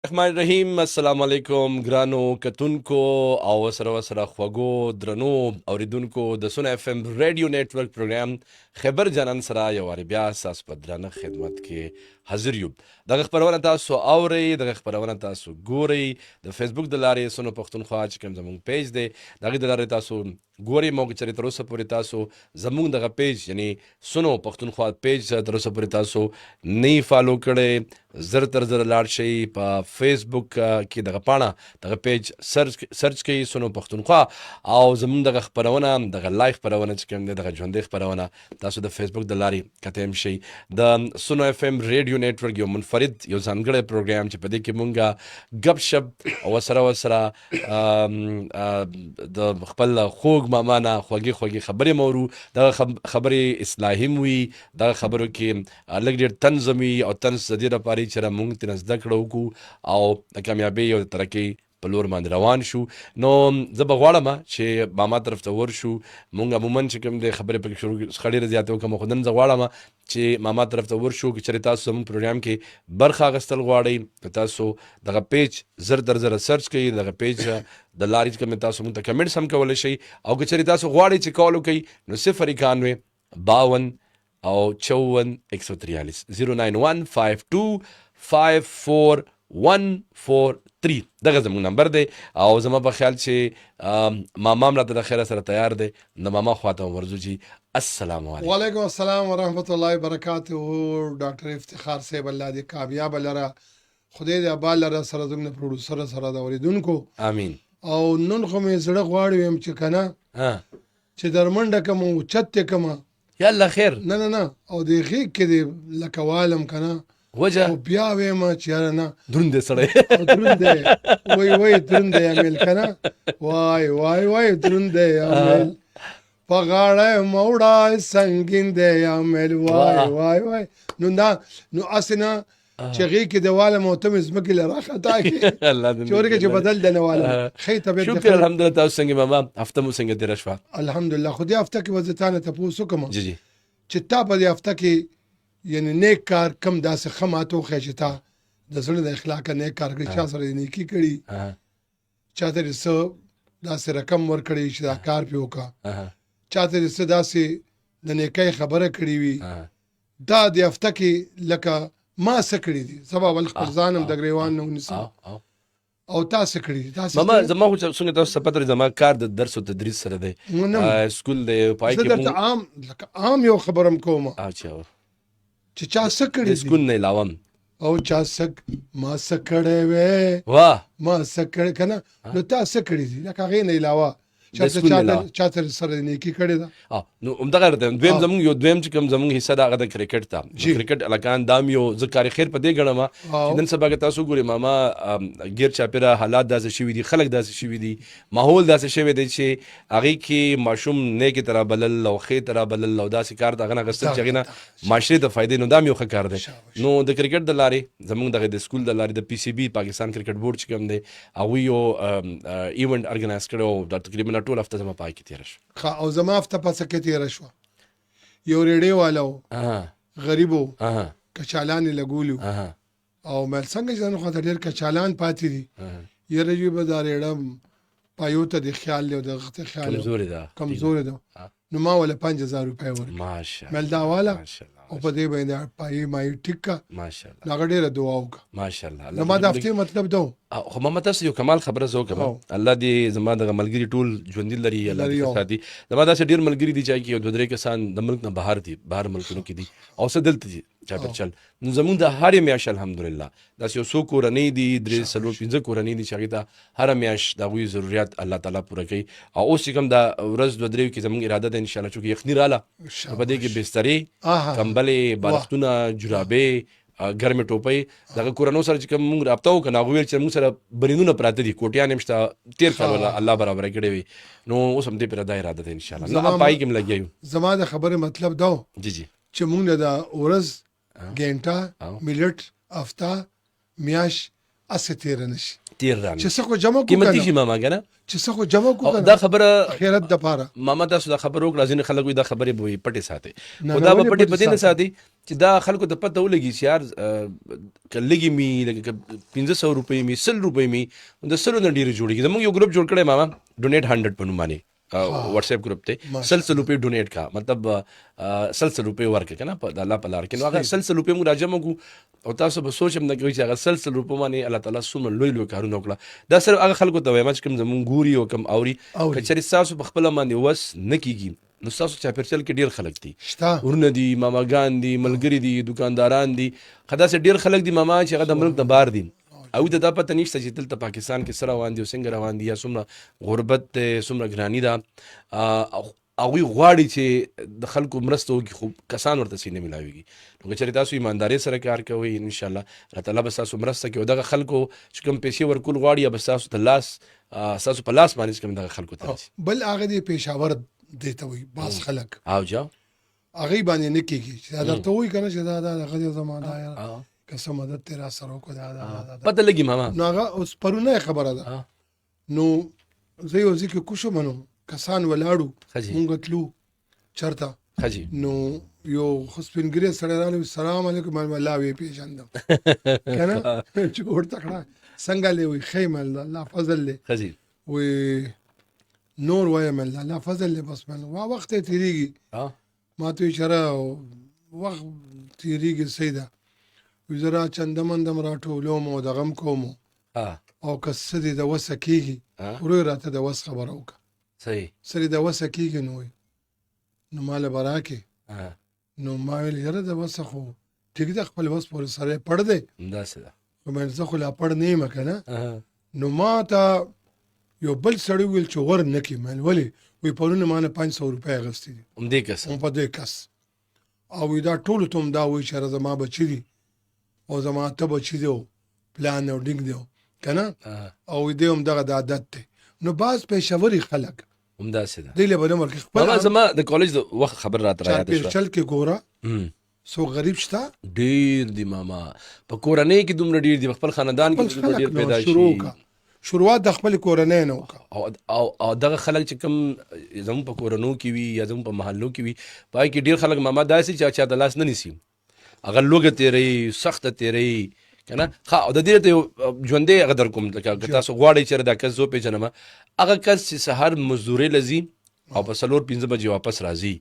الرحمن الرحیم. السلام علیکم ګرانو کتونکو او سره خوږو درنو اوریدونکو د سونه اف ام ریډیو نیټورک پروګرام خبر جنن سره یو واری بیا اساس په درنه خدمت کې حاضر یو. دغه خبرونه تاسو اورئ، دغه خبرونه تاسو ګورئ د فیسبوک د لارې سونه پښتونخوا چې کوم زموږ پیج دی دغه د لارې تاسو ګورئ. موږ چې تر اوسه پورې تاسو زموږ دغه پیج یعنی سونو پښتونخوا پیج تر اوسه پورې تاسو نه فالو کړئ، زر تر زر لاړ شئ په فیسبوک کې دغه پاڼه دغه پیج سرچ کړئ سونو پښتونخوا او زموږ دغه خپرونه دغه لایف خپرونه چې کوم دی دغه ژوندۍ خپرونه تاسو د فیسبوک د لارې کتم شئ. د سونو اف ام ریډیو نیټورک یو منفرد یو ځانګړی پروګرام چې په دې کې مونږه غب شپ او سره د خپل خوږ ماما نه خوږې خبرې مورو. دغه خبرې اصلاحي وي، دغه خبرو کې لږ ډېر طنز وي او طنز د دې لپاره چې موږ ترې زده کړه وکړو او د کامیابۍ او د ترقۍ په لور باندې روان شو. نو زه به غواړم چې ماما طرف ته ورشو. مونږ عموما چې کوم د خبرې پکې شروع ډېرې زیاتې وکړم، خو نن زه غواړم چې ماما طرف ته ورشو. که چېرې تاسو زموږ پروګرام کې برخه اخیستل غواړئ که تاسو دغه پیج زر در زره سرچ کړئ، دغه پیج د لارې کوم تاسو مونږ ته کمنټس هم کولی شئ. او که چېرې تاسو غواړئ چې کال وکړئ نو 091 52 او 54 143 09152544143 دغه زموږ نمبر دی. او زما په خیال چې ماما هم راته د خیره سره تیار دی. د ماما خواته ورځو چې السلام علیکم. وعلیکم السلام ورحمت الله وبرکاته. ډاکټر افتخار صاحب الله دې کامیاب لره، خدای دې ابال لره سره زموږ پروډوسر سره د اوریدونکو امین. او نن خو مې زړه غواړم چې کنه چې درمنډه کوم او چت کوم یالله خیر نه او دې غیږ کې دې لکه والم کنه وجه او بیا وایم چې یاره نه دروند دی سړی دروند دی وای دروند دی عمل کنه وای دروند دی عمل په غاړه موړه سنگین دی عمل وای نو اسنه چې غیږ کې د والم او تم زمکې له راخطا کې الله دې چورګه چې بدل د نه والم خې طبيعت شکر الحمدلله. تاسو څنګه ماما؟ هفته مو څنګه تېره شوه؟ الحمدلله. خو دې هفته کې وزتانه تاسو کوم جی چې تا په دې هفته کې یعنی نیک کار کم داسې خماتو خې چې تا د زړه د اخلاق نیک کار کړی، چا سره نیکی کړي، چاته رسو داسې رقم ور کړی چې دا کار پیو کا، چاته رسو داسې د نیکي خبره کړی وي. دا د هفته کې لکه ما سکړی دي سبا ول خپل ځانم د غریوان نو نسی او تاسو کړی تاسو ماما زما خو څنګه تاسو پته زما کار د درس او تدریس سره دی، سکول دی پای کې زه عام لکه عام یو خبرم کوم اچھا چې چا سکړی سکول نه علاوه او چا سک ما سکړې وې واه ما سکړ کنه نو تاسو کړی دي لکه غي نه علاوه چاته سره نیکی کړی دا. نو همدغه دویم زموږ یو دویم چې کوم زموږ حصہ د هغه د کرکټ ته کرکټ الکان دام یو ذکر خیر په دې ګڼم چې نن سبا کې تاسو ګوري ماما غیر چاپیره حالات داسې شوي دي، خلک داسې شوي دي، ماحول داسې شوی دی چې هغې کې ماشوم نیکې طرح بلل او ښې طرح بلل او داسې کار د هغه نه اخیستل چې هغې نه معاشرې ته فایدې، نو دا هم یو ښه کار دی. نو د کرکټ د لارې زموږ دغه د سکول د لارې د پی سی بي پاکستان کرکټ بورډ چې کوم دی هغوی یو ایونټ ارګنایز کړی او دا تقریبا ټول هفته زما پای کې تېره شوه. او زما هفته پسه کې تېره شوه. یو ریډیو والا غریبو کچالان لګولو او مل څنګه چې نو خاطر ډېر کچالان پاتې دي یره یو به دا ریډم پایو ته د خیال له دغه خیال کمزوري ده نو ما ولا 5000 روپۍ ورکړه ماشاءالله مل دا والا او په دې باندې پای مای ټیکا ماشاءالله لا ډېره دعا وکړه ماشاءالله. نو ما د هفتې مطلب ده خو ما تاسو یو کمال خبره زه وکړم، الله دې زما دغه ملګري ټول ژوندي لري، الله دې ساتي. زما داسې ډېر ملګري دي چې یو دوه درې کسان د ملک نه بهر دي، بهر ملکونو کې دي او څه دلته دي چاپرچل. نو زمونږ د هرې میاشت الحمدلله داسې یو څو کورنۍ دي، 3 4 5 کورنۍ دي چې هغې ته هره میاشت د هغوی ضرورت الله تعالی پوره کوي. او اوس چې کوم دا ورځ دوه درېو کې زمونږ اراده ده انشاءالله چونکې یخني راله په دې کې بسترې کمبلې بالښتونه جرابې ګرمې ټوپۍ دغه کورنو سره چې کوم موږ رابطه وکړو هغوی ویل چې موږ سره بریدونه پراته دي، کوټیان هم شته، تېر کال ولا الله برابره کړې وي. نو اوس هم دې پرې دا اراده ده انشاءالله نو پای کې هم لګیا یو. زما د خبرې مطلب دا جی چې موږ د ورځ ګنټه منټ هفته میاشت اسې تېره نشي تیر ران چې څه خو جمع کو قیمتي کنه شي ماما کنه چې څه خو جمع کو او کنه دا خبره اخرت د پاره ماما تاسو دا خبر وکړه ځینې خلک وایي دا خبرې به وي پټې ساتي نه، خو دا به ولې پټې پټې په دې نه ساتي؟ ساتي چې دا خلکو ته پته ولګي چې یار که لږې مي لکه که 500 روپۍ مي 100 روپۍ مي د 100 نه ډېرې جوړېږي زموږ یو ګروپ جوړ کړی ماما ډونیټ 100 په نوم باندې واتس ایپ ګروپ ته ماشاءالله. 100 روپۍ ډونیټ کا مطلب 100 روپۍ ورکړه کنه په د الله په لار کې نو هغه 100 روپۍ موږ راجمع کو او تاسو به سوچ هم نه کوئ چې هغه 100 روپۍ باندې الله تعالی څومره لوی لوی کارونه وکړه دا صرف هغه خلکو ته وایم چې کوم زموږ ګوري او کوم اوري که چېرې ستاسو په خپله باندې وس نه کېږي نو ستاسو چاپېرچل کې ډېر خلک دي شته ورونه دي ماماګان دي ملګري دي دکانداران دي خو داسې ډېر خلک دي ماما چې هغه د ملک نه بهر دي او ته دا پته نشته چې دلته پاکستان کې څه روان دي او څنګه روان دي یا څومره غربت دی څومره ګراني ده هغوی غواړي چې د خلکو مرسته وکړي خو کسان ورته سینه ملاویږي نو که چېرې تاسو ایماندارۍ سره کار کوئ انشاءالله الله تعالی به ستاسو مرسته کوي او دغه خلکو چې کوم پیسې ورکول غواړي یا به ستاسو ته لاس ستاسو په لاس باندې چې کوم دغه خلکو ته راشي بل هغه دی پېښور دی ته وایي بعض خلک او جا هغې باندې نه کېږي چې دا درته وایي که نه چې دا هغه دی زما دا یاره که څه مدد ترې را سره وکړو دا پته لګي ماما نو هغه اوس پرونه خبره ده نو زه یو ځای کې کوشم نو کسان ولاړو مونږ تلو چرته ښه جي نو یو خو سپین ږیری سړی راغلی السلام علیکم الله ویې پېژندم که نه چې ورته کړه څنګه دی وایي ښه یم الله فضل دی ښه جي وایي نور وایم الله فضل دی بس وخت یې تېرېږي ما ته وایي چېره وخت تېرېږي صحیح ده وایي زه را چندمندم راټولوم او دغه م کوم او که څه دې د وسه کېږي ورو یې راته د وس خبره وکړه صحیح څه دې د وسه کېږي نو وایي نو ما له به راکې نو ما ویل یاره د وسه خو ټیک ده خپل وس پورې سره یې پړ دی همداسې ده خو مې زه خو لا پړ نه یم که نه نو ما ته یو بل سړی ویل چې ور نه کړي مې ولې وایي پرون ما نه 500 روپۍ اخیستې دي همدې کس په دې کس او وایي دا ټولو ته هم دا وایي چې زما بچي دي او زما ته بچي دی او پلان او ډینګ دی که نه او دی هم دغه د عادت دی نو بعض پېښوري خلک همداسې ده دی له به نه ورکړي ماما خپل زما د کالج د وخت خبر راته را یاده شوه چاپېرچل کې ګوره څوک غریب شته ډېر دي ماما په کورنۍ کې دومره ډېر دي په خپل خاندان کې خپل دومره ډېر خلک پیدا نو شروع شي کا شروعات د خپل کورنۍ نه وکړه او دغه خلک چې کوم زموږ په کورنو کې وي یا زموږ په محلو کې وي پای کې ډېر خلک ماما داسې چې چا د لاس نه نیسي هغه لوږه تېروي سخته تېروي که نه ښه او د دې ته یو ژوندی هغه در کوم لکه که تاسو غواړئ چې دا کس زه وپېژنم هغه کس چې سهار مزدورۍ له ځي او په 4-5 بجې واپس راځي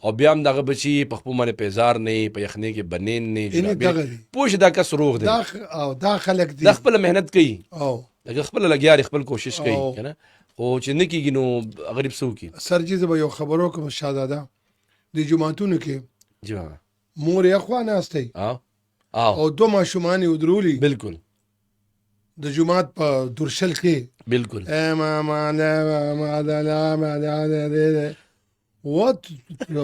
او بیا هم دغه بچي په خپل باندې پیزار نه په یخنۍ کې بنین نه پوه شي دا کس روغ دی او دا خلک دي دا خپله محنت کوي او لکه خپله لګیا خپل کوشش کوي که نه خو چې نه کېږي نو غریب څه وکړي سرجي زه به یو خبر وکړم شهزاده د جوماتونو کې جی ماما مور یې اخوا ناستی او 2 ماشومان یې ودرولي بالکل د جومات په درشل کې بالکل وات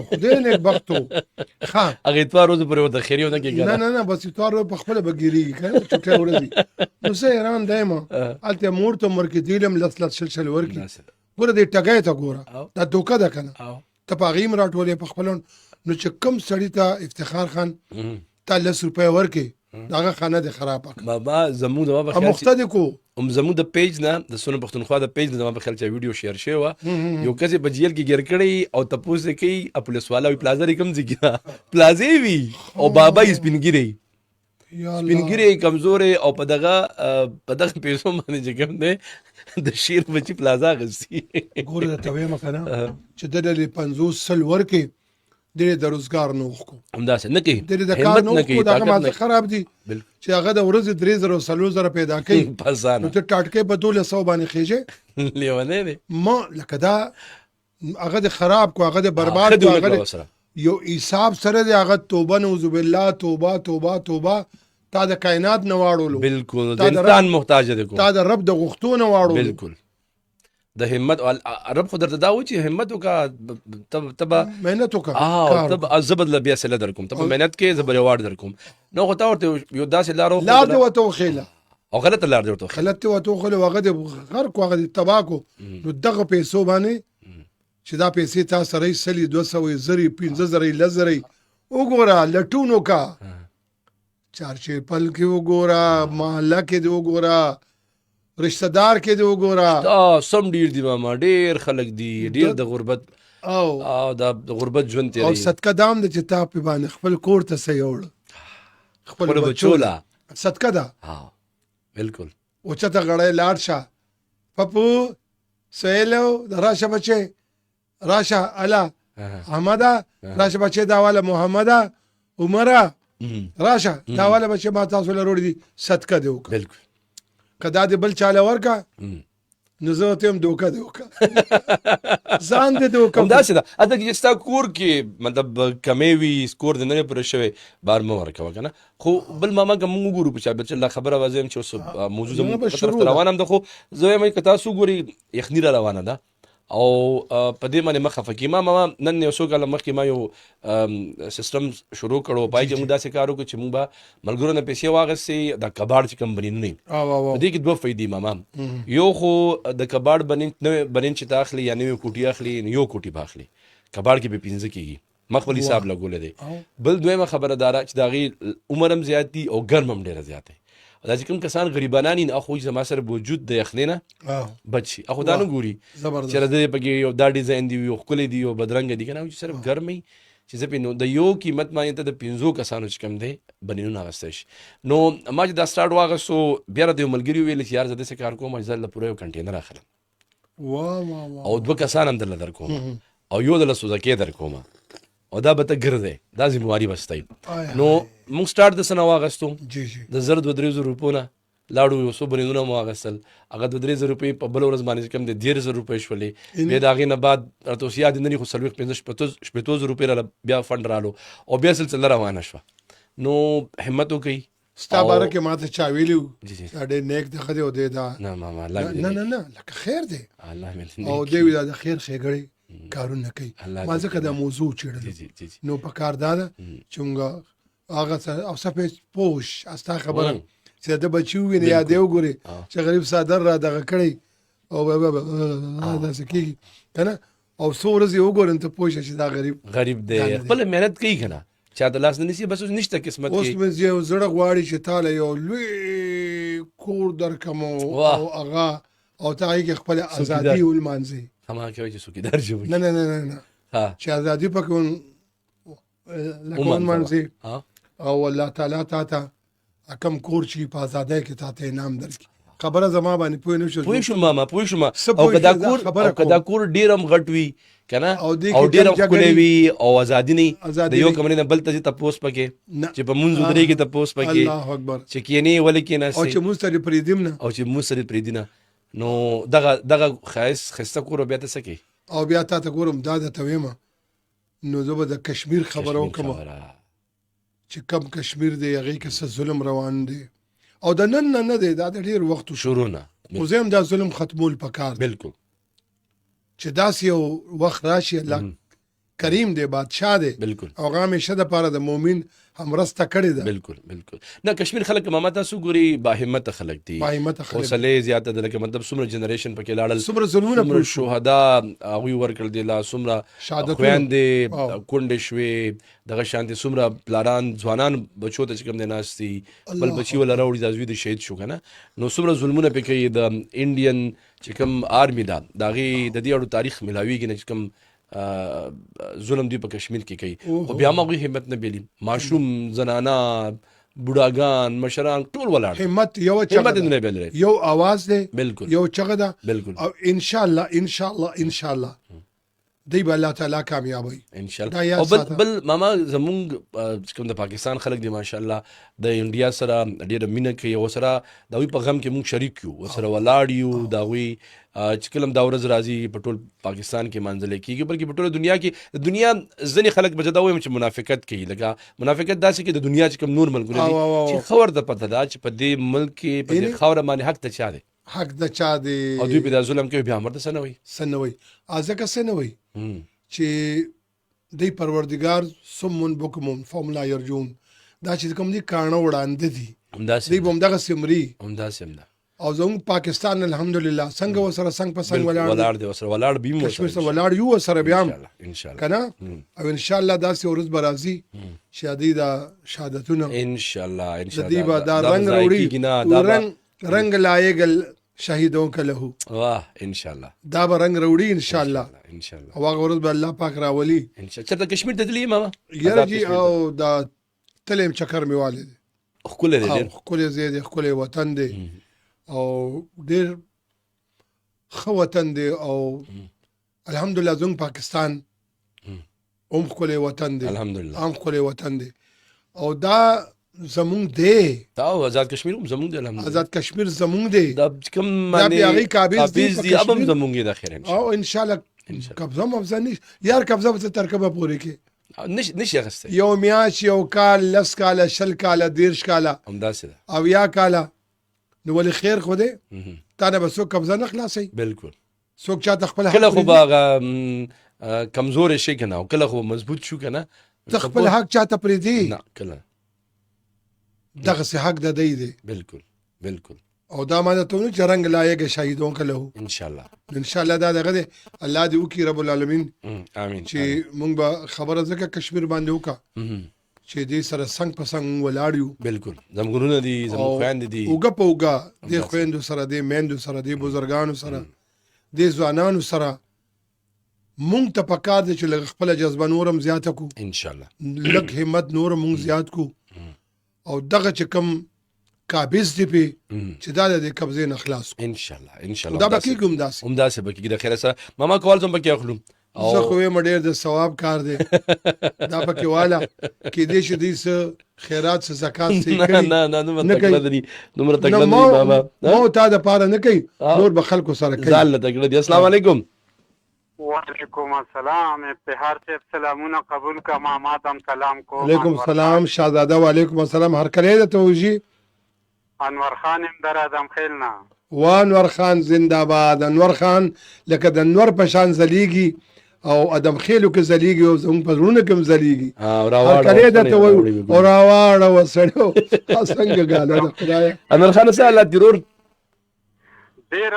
خدای نیک بختو ښه هغه اتوار ورځې پورې ورته خیري ونه کېږي نه نه نه بس اتوار په خپله به ګیرېږي که نه چوټۍ ورځي نو زه حیران دی یم هلته مور ته عمر کې دیلم لس شل ورکړي ګوره دې ټګۍ ته ګوره دا دوکه ده که نه ته په هغې هم راټولې په خپله نو چې کوم سړي ته افتخار خان تا 10 روپۍ ورکړي د هغه خانه دې خرابه کړه بابا زموږ دما په خیال مخته دې کو زموږ د پیج نه د سونه پښتونخوا د پیج نه زما په خیال چې ویډیو شیر شوی وه یو کس یې په جیل کې ګیر کړی او تپوس یې کوي او پولیس والا وي پلازه یې کوم ځای کې پلازې وي او بابا یې سپین ږیری سپین ږیری کمزورې او په دغه پیسو باندې چې کوم دی د شیر بچي پلازه اخیستي ګوره درته وایم که نه چې ده ډلې 50 ورکړي ډېرې د روزګار نه وښکو همداسې نه کوي ډېرې د کار نه وښکو دغه مازه خراب دي چې هغه د ورځې 3,000 او 4,000 پیدا کوي نو ته ټاټکۍ په 200 باندې خېژې لیونی دی ما لکه دا هغه د خراب کو هغه د برباد کو هغه یو حساب سره دی هغه توبه نعوذ بالله توبه توبه توبه تا د کائنات نه واړولو بالکل د انسان محتاج دی تا د رب د غوښتو نه واړولو بالکل د همت رب خو درته دا و چې همت وکړه ته به محنت وکړه زه به بیا صله در کوم ته به محنت کې زه به ریوارډ در کوم نو خو تا ورته یو داسې لار دې ورته وښیله او غلطه لار دې ورته وښیله غلط دې ورته وښیله هغه دې غرق کړو هغه دې تباه کړو نو دغه پیسو باندې چې دا پیسې تا سره یې 100 200 زرې 15 لزرې وګوره لټون وکړه چارچیپل کې وګوره محله کې دې وګوره رشتہ دار کې دی وګوره دا سم ډیر دی ماما، ډیر خلک دي، ډیر د غربت او د غربت ژوند او تیری. صدقه دام د چې تا په باندې خپل کور ته سيوړ خپل بچولا صدقه ده. ها بالکل. او چته غړې لاړ شه پپو سهیلو راشه بچي راشه الا احمد راشه بچي دا والا محمد عمره راشه دا والا بچي ما تاسو له وروړي دي صدقه دی وکړه. بالکل. کدا دې بل چاله ورکا نو زه ته هم دوکه دی وکړه ځان دې دوکه همداسې ده. هلته کې چې ستا کور کې مطلب کمې وي، سکور دې نه وي پوره شوی، بار مه ورکوه که نه. خو بل ماما که مونږ وګورو په چابل چې الله خبره واضح یم چې اوس موضوع زموږ په طرف ته روانه هم ده، خو زه وایم که تاسو وګورئ یخني را روانه ده او په دې باندې مه خفه کړي. ما نن یو څو کاله مخکې ما یو سیسټم شروع کړو، پای کې موږ داسې کار وکړو چې موږ به ملګرو نه پیسې واخیستې دا کباړ چې کوم بنینونه وي په دې کې دوه فایدې ماما. یو خو د کباړ بنین چې ته اخلي یا نوې کوټي اخلي نو یو کوټي به اخلي، کباړ کې به 15 کېږي، ما خپل حساب لګولی دی. بل دویمه خبره دا ده چې د هغې عمر هم زیات دي او ګرم هم ډېره زیات دی. دا چې کوم کسان غریبانان دي اخو زما سره وجود د یخنۍ نه بچ شي، اخو دا نه ګوري چې د پکې یو دا ډیزاین دی یو ښکلی دی یو بدرنګه دي که نه، چې صرف ګرم وي چې زه پې نو د یو قیمت باندې ته د 15 کسانو چې کوم دی بنینونه اخیستی شي. نو ما چې دا سټارټ واخیستو بیا راته یو ملګري وویل چې یار زه داسې کار کوم چې زه دله پوره یو کنټینر اخلم او 2 کسان هم درله در کوم او یو دله سوزکې در کوم او دا به ته ګرځې، دا ذمواري به ستا وي. نو موږ سټارټ د څه نه واخیستو، د 2-3 روپو نه لاړو، یو څو بریدونه مو واخیستل، هغه 2-3 روپۍ په بله ورځ باندې چې کوم دی 13,000 روپۍ شولې. بیا د هغې نه بعد راته اوس یاد نه دي خو 40-50 روپۍ راله بیا فنډ رالو او بیا سلسله روانه شوه. نو همت وکئ. ستا باره کې ما ته چا ویلي وو دا ډېر نیک دغه دی او دی دا نه ماما نه لکه خیر دی او دی وي دا د خیر ښېګړې کارونه کوي. ما ځکه دا موضوع چېړله نو په کار دا ده چې موږ هغه او سفید پوش ستا خبره چې د بچي وویني یا دی وګورې چې غریب صادر را دغه کړی او داسې کېږي که نه او څو ورځې وګورم ته پوه شه چې دا غریب دی خپله محنت کوي که نه چا ته لاس نه نیسي بس اوس نشته قسمت کې. اوس مې یو زړه غواړي چې تاله یو لوی کور درکړم او هغه او ته هغې کې خپله ازادي ولمانځې. هماغه کوي چې څوکیدار جوړ نه چې ازادي پکې لکه ولمانځې او الله تعالی تا ته کم کور چې په ازادۍ کې تا ته انعام درکړي. خبره زما باندې پوه نه شو. پوه شوم ماما پوه شوم. او که دا کور ډېر هم غټ وي که نه او ډېر هم ښکلی وي او ازادي نه د یو کمرې نه بل ته چې تپوس پکې چې په مونځ ودرېږي تپوس پکې چې کښېنې ولې کښېناستې او چې مونځ سره پرېږدیم نه او چې مونځ سره پرېږدي نه نو دغه ښایسته کور بیا ته څه کوي. او بیا تا ته ګورم دا درته ویمه نو زه به د کشمیر خبره وکړم چې کم کشمیر دی هغې کې څه ظلم روان دی او د نن نه دی دا د ډېر وخت شروع نه خو زه هم دا ظلم ختمول پکار دی. بالکل چې داسې یو وخت راشي الله کریم دی بادشاه دی بالکل او هغه همیشه دپاره د مؤمن همرسته کړې ده. بالکل نه کشمیر خلک ماما تاسو ګوري باهمته خلک دي، حوصلې زیاته ده لکه مطلب څومره جنریشن پکې لاړل، څومره ظلمونه شهدا هغوی ورکړل دي لا، څومره خویندې کونډې شوې دغه شانتې، څومره پلاران ځوانان بچو ته چې کوم دی ناست دي بل بچي وله راوړي دا زوی د شهید شو که نه نو څومره ظلمونه پې کوي. د انډین چې کوم آرمي ده د هغې د دې اړو تاریخ میلاویږي نه چې کوم ظلم دوی په کشمیر کې کوي خو بیا هم هغوی همت نه بیلي، ماشوم زنانه بوډاګان مشران ټول ولاړ همت نه بیلي، یو آواز دی بالکل یو چغه ده بالکل او انشاءالله دی به الله تعالی کامیابوي انشاءالله. او بل ماما زمونږ کوم د پاکستان خلک دي ماشاءالله د انډیا سره ډېره مینه کوي او سره د هغوی په غم کې مونږ شریک یو ورسره ولاړ یو د هغوی چې کله هم دا ورځ راځي په ټول پاکستان کې مانځلی کېږي بلکې په ټوله دنیا کې د دنیا ځینې خلک به زه دا وایم چې منافقت کوي لکه منافقت داسې کې د دنیا چې کوم نور ملکونه دي چې ښه ورته پته ده چې په دې ملک کې په دې خاوره باندې حق د چا دی حق د چا دی او دوی په دا ظلم کوي بیا هم ورته څه نه وایي ځکه څه نه وایي چې دی پروردګار سمون بکمون فهم لا یرجون دا چې کوم دي کاڼه وړاندې دي دی به همدغسې مري او زموږ پاکستان الحمدلله څنګه ورسره څنګ په څنګ ولاړ دی ورسره ولاړ به یو کشمیر سره ولاړ یو ورسره بیا هم که نه او انشاءالله داسې ورځ به راځي چې دوی دا شهادتونه انشاءالله د دوی به دا رنګ راوړي رنګ لایق شهیدون که له واه ان شاء الله دا به رنګ راوړي ان شاء الله ان شاء الله او هغه ورځ به الله پاک راولي ان شاء الله چرته کشمیر ته تللی ماما یاره جی او دا تلیم چکر مې والي خپل دې او ښکلی ځای دی ښکلی وطن دی او ډېر ښه وطن دی او الحمدلله زموږ پاکستان هم ښکلی وطن دی الحمدلله هم ښکلی وطن دی او دا زمونږ دی دا آزاد کشمیر هم زمونږ دی الحمدلله آزاد کشمیر زمونږ دی دا کوم دا بیا هغې قابض دی په دی اب هم کشمیر. زمونږ دی د خیر ان شاء او انشاءالله قبضه مبضه نشي یار قبضه به څه ترکبه پورې کې الله نشي اخیستی یو میاشت یو کال 10 کاله 20 کاله 30 کاله همداسې ده او یا کاله نو ولې خیر خو دی تا نه به څوک قبضه نه خلاصوي بالکل څوک چاته خپل کله خو پرېږدي. به هغه کمزورې شي که نه او کله خو مضبوط شو که نه ته خپل حق چاته پرېږدي نه کله دغسې حق د دی دی بالکل بالکل او دا ما درته وویل چې رنګ لایق شهیدون که له ان شاء الله انشاءالله دا دغه دی الله دې وکړي رب العالمین امين چې مونږ به خبره ځکه کشمیر باندې وکړه چې دې سره څنګ په څنګ ولاړ یو بالکل زموږ دي زموږ خویندې دي اوږه په اوږه دې خویندو سره دې میندو سره دې بزرګانو سره دې ځوانانو سره مونږ ته پکار دی چې لږ خپله جذبه نورم زیاته کړو ان شاء الله لږ همت نور مونږ زیات کړو او دغه چې کوم قابض دی پې چې دا د دې قبضې نه خلاص کړو ان شاء الله ان شاء الله دا به کېږي همداسې همداسې به کېږي د خیره سره ماما کال زم پکې اخلو زه خو یم ډېر د ثواب کار دی دا پکې واله کېدای شي دوی څه خیرات څه زکات څه یې کړي نه دومره نه کوي. تکړه دي دومره تکړه نو دي بابا ما تا دپاره نه کوي نور به خلکو سره کوي ځان له تکړه دي السلام علیکم وعلیکم السلام ابتهار صاحب سلامونه قبول کا ماما تم سلام کو علیکم السلام شهزاده وعلیکم السلام هر کله د توجی انور خان هم در ادم خیلنا وانور خان زنده باد انور خان لکه د انور په شان زلیږي او ادم خیلو کې زلیږي او زموږ په زړونو کې هم زلیږي هر کله د ته وایو او راواړه وسړو څنګه ګاله د خدای انور خان سره الله تیرور ډیر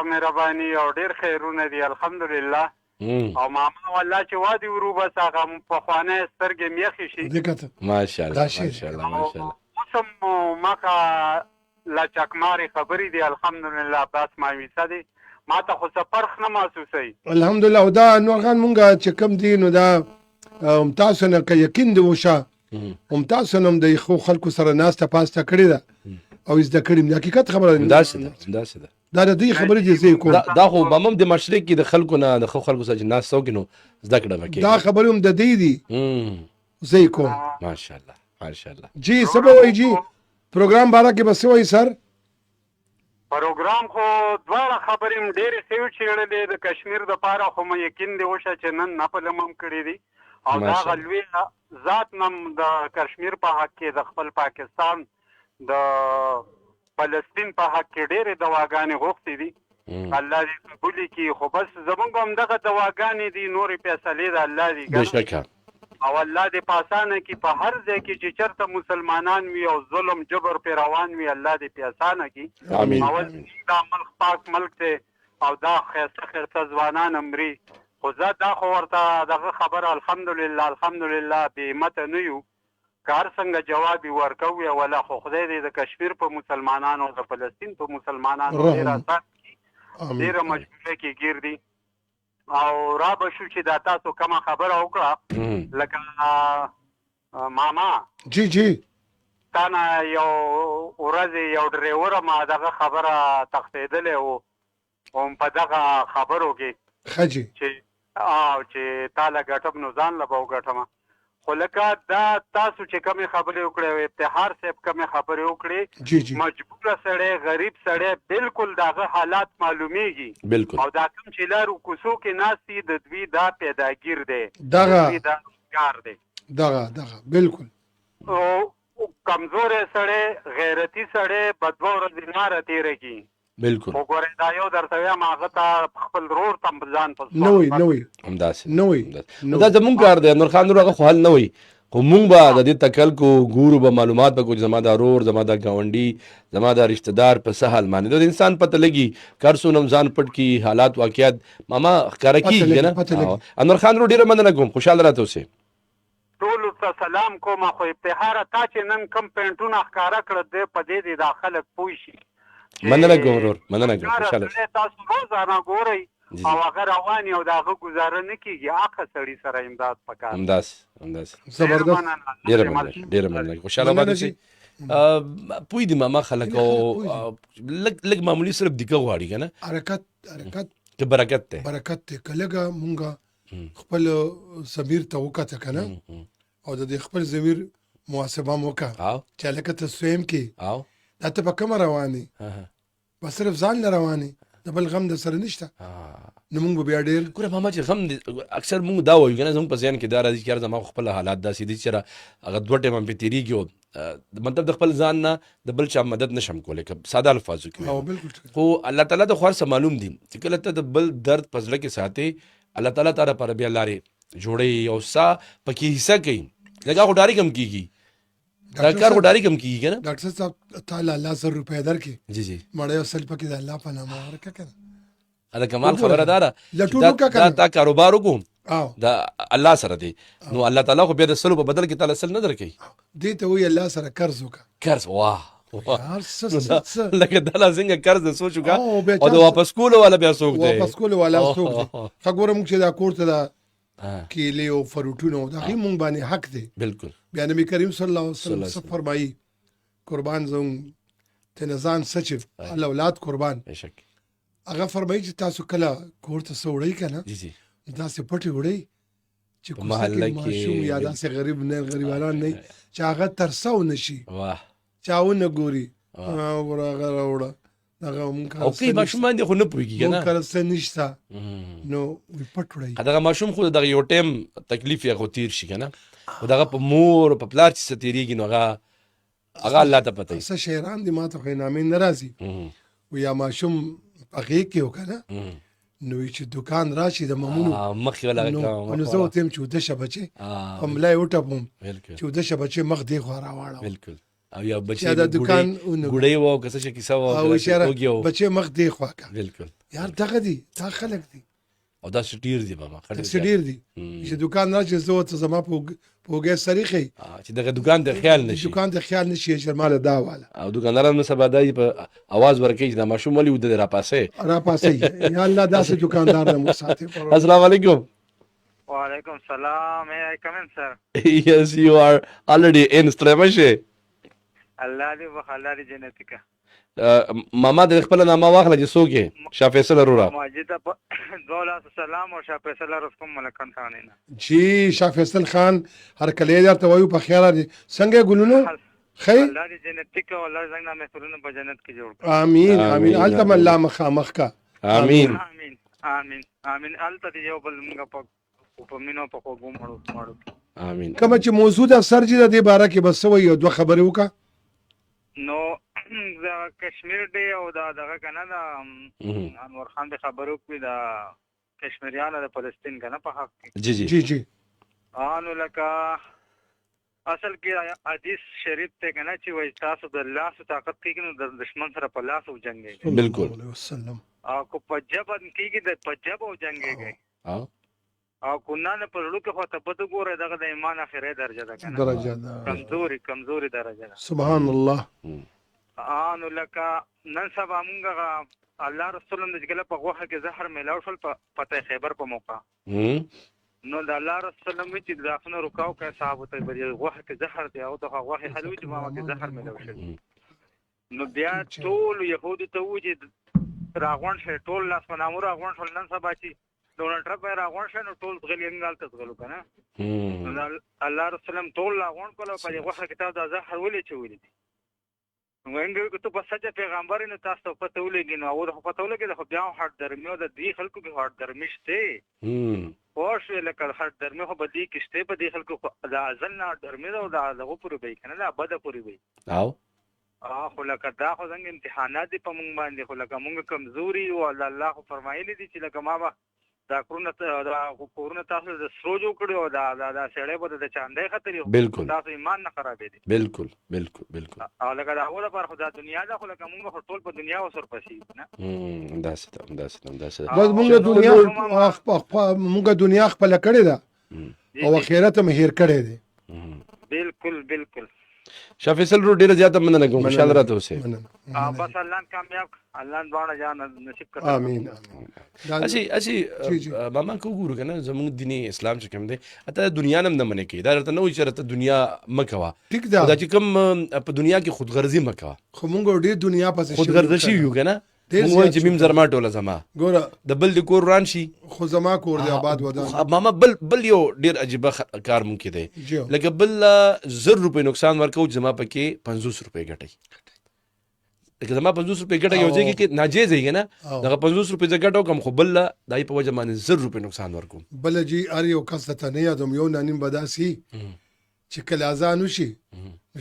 مهرباني او ډیر خیرونه دي الحمدلله او ماما والله چې وادي ورو بس هغه په خوانه سترګې میخي شي دقت ماشاءالله ماشاءالله ماشاءالله اوسم ماکا لا چکماري خبرې دي الحمدلله بس ما ویسه دي ما ته خو څه فرق نه محسوسوي الحمدلله او دا انور خان مونږه چې کوم دي نو دا تاسو نه که یقین دی وشه تاسو نه د خو خلکو سره ناسته پاسته کړې ده او زده کړم د حقیقت خبره ده داسې ده دا د دې خبرې دي زه کوم دا خو بمم د مشرق کې د خلکو نه د خلکو سره ناس سوګنو زده کړه وکړي دا خبرې هم د دې دي زه کوم ماشاءالله ماشاءالله جی سبا وای جی پروګرام بارا کې بس وای سر پروګرام خو دواړه خبرې هم ډېرې ښې وچېړلې د کشمیر دپاره خو مې یقین دی وشه چې نن نپلم هم کړي دي او دا هغه لوی ذات نم د کشمیر په حق کې د خپل پاکستان د فلسطین په حق کې ډېرې دواګانې غوښتې دي الله دې قبولې کړي خو بس زمونږ هم دغه دواګانې دي نورې فیصلې د الله دي بېشکه او الله دې په اسانه کې په هر ځای کې چې چېرته مسلمانان وي او ظلم جبر پې روان وي الله دې په اسانه کړي آمین اول دا ملک پاک ملک دی او دا ښایسته ځوانان مري خو زه دا خو ورته دغه خبره الحمدلله بې همته نه یو که هر څنګه جواب یې ورکوو یا ولا خو خدای دې د کشمیر په مسلمانانو او د فلسطین په مسلمانانو ډېر اسان کړي ډېره مشغوله کې ګیر دي او را به شو چې دا تاسو کومه خبره وکړه لکه ماما جی جی تا نه یو ورځې یو ډریوره ما دغه خبره تښتېدلی و هم په دغه خبرو کې ښه جی چې تا له ګټم نو ځان له به وګټمه خو لکه دا تاسو چې کومې خبرې وکړې او ابتهار صاحب کومې خبرې وکړې مجبوره سړی غریب سړی بالکل د هغه حالات معلومیږي بالکل او دا کوم چې لارو کوڅو کې ناست دي د دوی دا پیداګیر دی دغه کار دی دغه بالکل او کمزوری سړی غیرتي سړی به دوه ورځې لاره تېره کړي بالکل وګورئ دا یو درته وایم هغه ته خپل ورور ته ځان په نه وي همداسې نه وي دا زمونږ کار دی نور خان نور هغه خو حل نه وي خو مونږ به د دې تکل کو ګورو به معلومات به کو چې زما د ورور زما د ګاونډي زما د رشتہ دار په څه حال باندې د انسان پته لګي کار سونم ځان پټ کی حالات واقعیت ماما ښکاره کېږي نه انور خان نور ډېره مننه کوم خوشحاله راته اوسې ټولو ته سلام کوم خو ابتهاره تا چې نن کم پینټونه ښکاره کړه دی په دې دا خلک پوه شي مننه ګورور مننه ګورور خوشاله تاسو روزانه ګورئ او هغه روان او د هغه گزاره نه کیږي هغه سړی سره امداد پکار همداس زبردست ډیره مننه خوشاله باندې شي پوی دی ماما خلک او لګ معمولی صرف دغه غواړي کنه حرکت ته برکت ته کلهګه مونږه خپل ضمیر ته وکړه کنه او د خپل ضمیر محاسبه وکړه چې لکه ته سویم کې او دا ته په کوم رواني بس صرف ځان نه رواني د بل غم د سره نشته نو موږ بیا ډېر ګوره ماما چې غم اکثر موږ دا وایو کنه زموږ په ذهن کې دا راځي چې زما خپل حالات داسې دي چې هغه دوه ټیمه په تیریږي مطلب د خپل ځان نه د بل چا مدد نشم کولی که ساده الفاظو کې خو الله تعالی د خو سره معلوم دي چې کله ته د بل درد په زړه کې ساتي الله تعالی تعالی پر بیا لارې جوړوي او سا پکې حصہ کوي لکه غوډاري کم کیږي دا کار غوډاري کم کیږي کنه ډاکټر صاحب تعالی الله 100 روپے درکې جی مړ یو سل پکې د الله په نامه ورکه کنه دا کمال خبره ده دا کاروبار وکړو دا الله سره دی نو الله تعالی خو بیا د سلو په بدل کې تعالی سل نه درکوي دې ته وی الله سره قرض وکړه قرض واه لکه دا څنګه قرض سوچو کا او د واپس کولو والا بیا څوک دی واپس کولو والا څوک دی خبره موږ چې دا کوړه دا کیلې او فروټونو دا هی مونږ باندې حق دی بالکل بیا نبی کریم صلی الله علیه وسلم فرمایي قربان زوم تنزان سچ اولاد قربان بشک هغه فرمایي چې تاسو کله کور ته سوړی کنه جی دا سه پټي وړي چې کوڅه کې ماشوم یا دا سه غریب نه غریبانان نه چې هغه ترسو نشي واه چاونه ګوري ورغه راوړه دغه مونږ او کې ماشوم باندې خو نه پويږي کنه مونږ کله څه نشته نو پټ وړي دغه ماشوم خو دغه یو ټیم تکلیف یې غو تیر شي کنه او دغه په مور په پلار چې ستیریږي نو هغه الله ته پته څه شهران دي ماته خو نامې ناراضي و یا ماشوم هغه کې وکنه نو چې دکان راشي د مامونو مخ ولا نو زه تم چې د شبچه هملای وټپم چې د شبچه مخ دی خو راواړم بالکل او یا بچي دا دکان ګړې وو کسه چې کیسه وو او بچي مخ دی خو کا بالکل یار دغه دي تا خلک دي او دا سټیر دی بابا سټیر دي چې دکان راځي زه ته زما پوګه سریخي چې دغه دکان ته خیال نشي دکان ته خیال نشي چې مال دا والا او دکانداران نو سبا دای په आवाज ورکې چې دا ماشوم ولې ود را پاسه یا الله داسې دکاندار نه مساته السلام علیکم وعلیکم السلام may I come in sir yes you are already in Stremaše الله دې وخاله دې جنتیکا ماما د خپل نامه واخله چې څوک یې شاه فیصل رورا ماجد دوله سلام او شاه فیصل رسکم ملکان خانینا جی شاه فیصل خان هر کله درته وایو په خیر څنګه ګلونو خیر الله دې جنتیکا الله څنګه مسولونه په جنت کې جوړ امين امين التم الله مخامخ کا امين امين امين امين الته دې یو بل موږ په مينو په کوم مړو امين کوم چې موضوع د سرجی د باره کې بس وایو دوه خبرې وکا نو دا کشمیر دی او دا دغه کنه دا انور خان د خبرو کوي دا کشمیریانو د فلسطین کنه په حق جی جی جی جی انو لکه اصل کې حدیث شریف ته کنه چې وای تاسو د لاس طاقت کې نو د دشمن سره په لاس وجنګي بالکل وسلم او کو په جبن کې د په جب وجنګي او کنا نه په لړو کې خو ته بده ګوره دغه د ایمان اخره درجه ده کنه درجه ده کمزوري درجه ده سبحان الله انو لکه نن سبا مونږه الله رسول الله دغه په غوخه کې زهر ملاو شول په فتح خیبر په موقع نو د الله رسول الله چې دافنه رکاو کې صحابه ته بری غوخه کې زهر دی او دغه غوخه حلوي چې ما کې زهر ملاو شول نو بیا ټول يهودي ته وځي راغون شي ټول لاس منامور راغون شول نن سبا چې ډونالد ټرمپ راغون شي نو ټول غلیانګال ته غلو کنه الله رسول الله ټول راغون کول په غوخه کې تا د زهر ولې چولې وینګو ته په سچ پیغمبر نه تاسو پته ولګی نو او په پته ولګی خو بیا هټ درمیو د دې خلکو کې هټ درمشته خوش لکه هټ درمیو خو بدی کېشته په دې خلکو د ازل نه درمیو دا دغه پوری به کنه دا بده پوری به او خو لکه دا خو څنګه امتحانات دي په مونږ باندې خو لکه مونږ کمزوري او الله خو فرمایلی دي چې لکه ما دا کورونه تاسو د سروجو کړو دا سړی به د چاندې خطرې بالکل تاسو ایمان نه خرابې دي بالکل او لکه دا اوله پر خدای دنیا دا خو لکه موږ ټول په دنیا وسر پسې نه داسې بس موږ دنیا خپل کړې ده او اخرت هم هیر کړې ده بالکل شاه فیصل رو ډیره زیاته مننه کوم خوشاله راته اوسئ. بس الله کامیاب الله باندې جان نصیب کړه. امين. اسی ماما کو ګورو کنه زموږ دیني اسلام چې کوم دی اته دنیا نم نه منې کی دا راته نه وي چې راته دنیا مکوا ټیک ده دا چې کوم په دنیا کې خودغرضي مکوا خو مونږ ډېر دنیا پسې خودغرضي یو کنه مونږ وایو چې میم زرما ټوله زما ګوره د بل د کور وران شي خو زما کور دی آباد ودان ماما بل یو ډیر عجیبه کار ممکن دی لکه بل 100 روپے نقصان ورکو زما پکې 50 روپے ګټي لکه زما 50 روپے ګټه یو ځای کې ناجیز دی نه دغه 50 روپے ګټو کم خو بل دای په وجه باندې 100 روپے نقصان ورکوم بل جی ار یو کس ته نه یادوم یو نانیم بداسي چې کله اذان وشي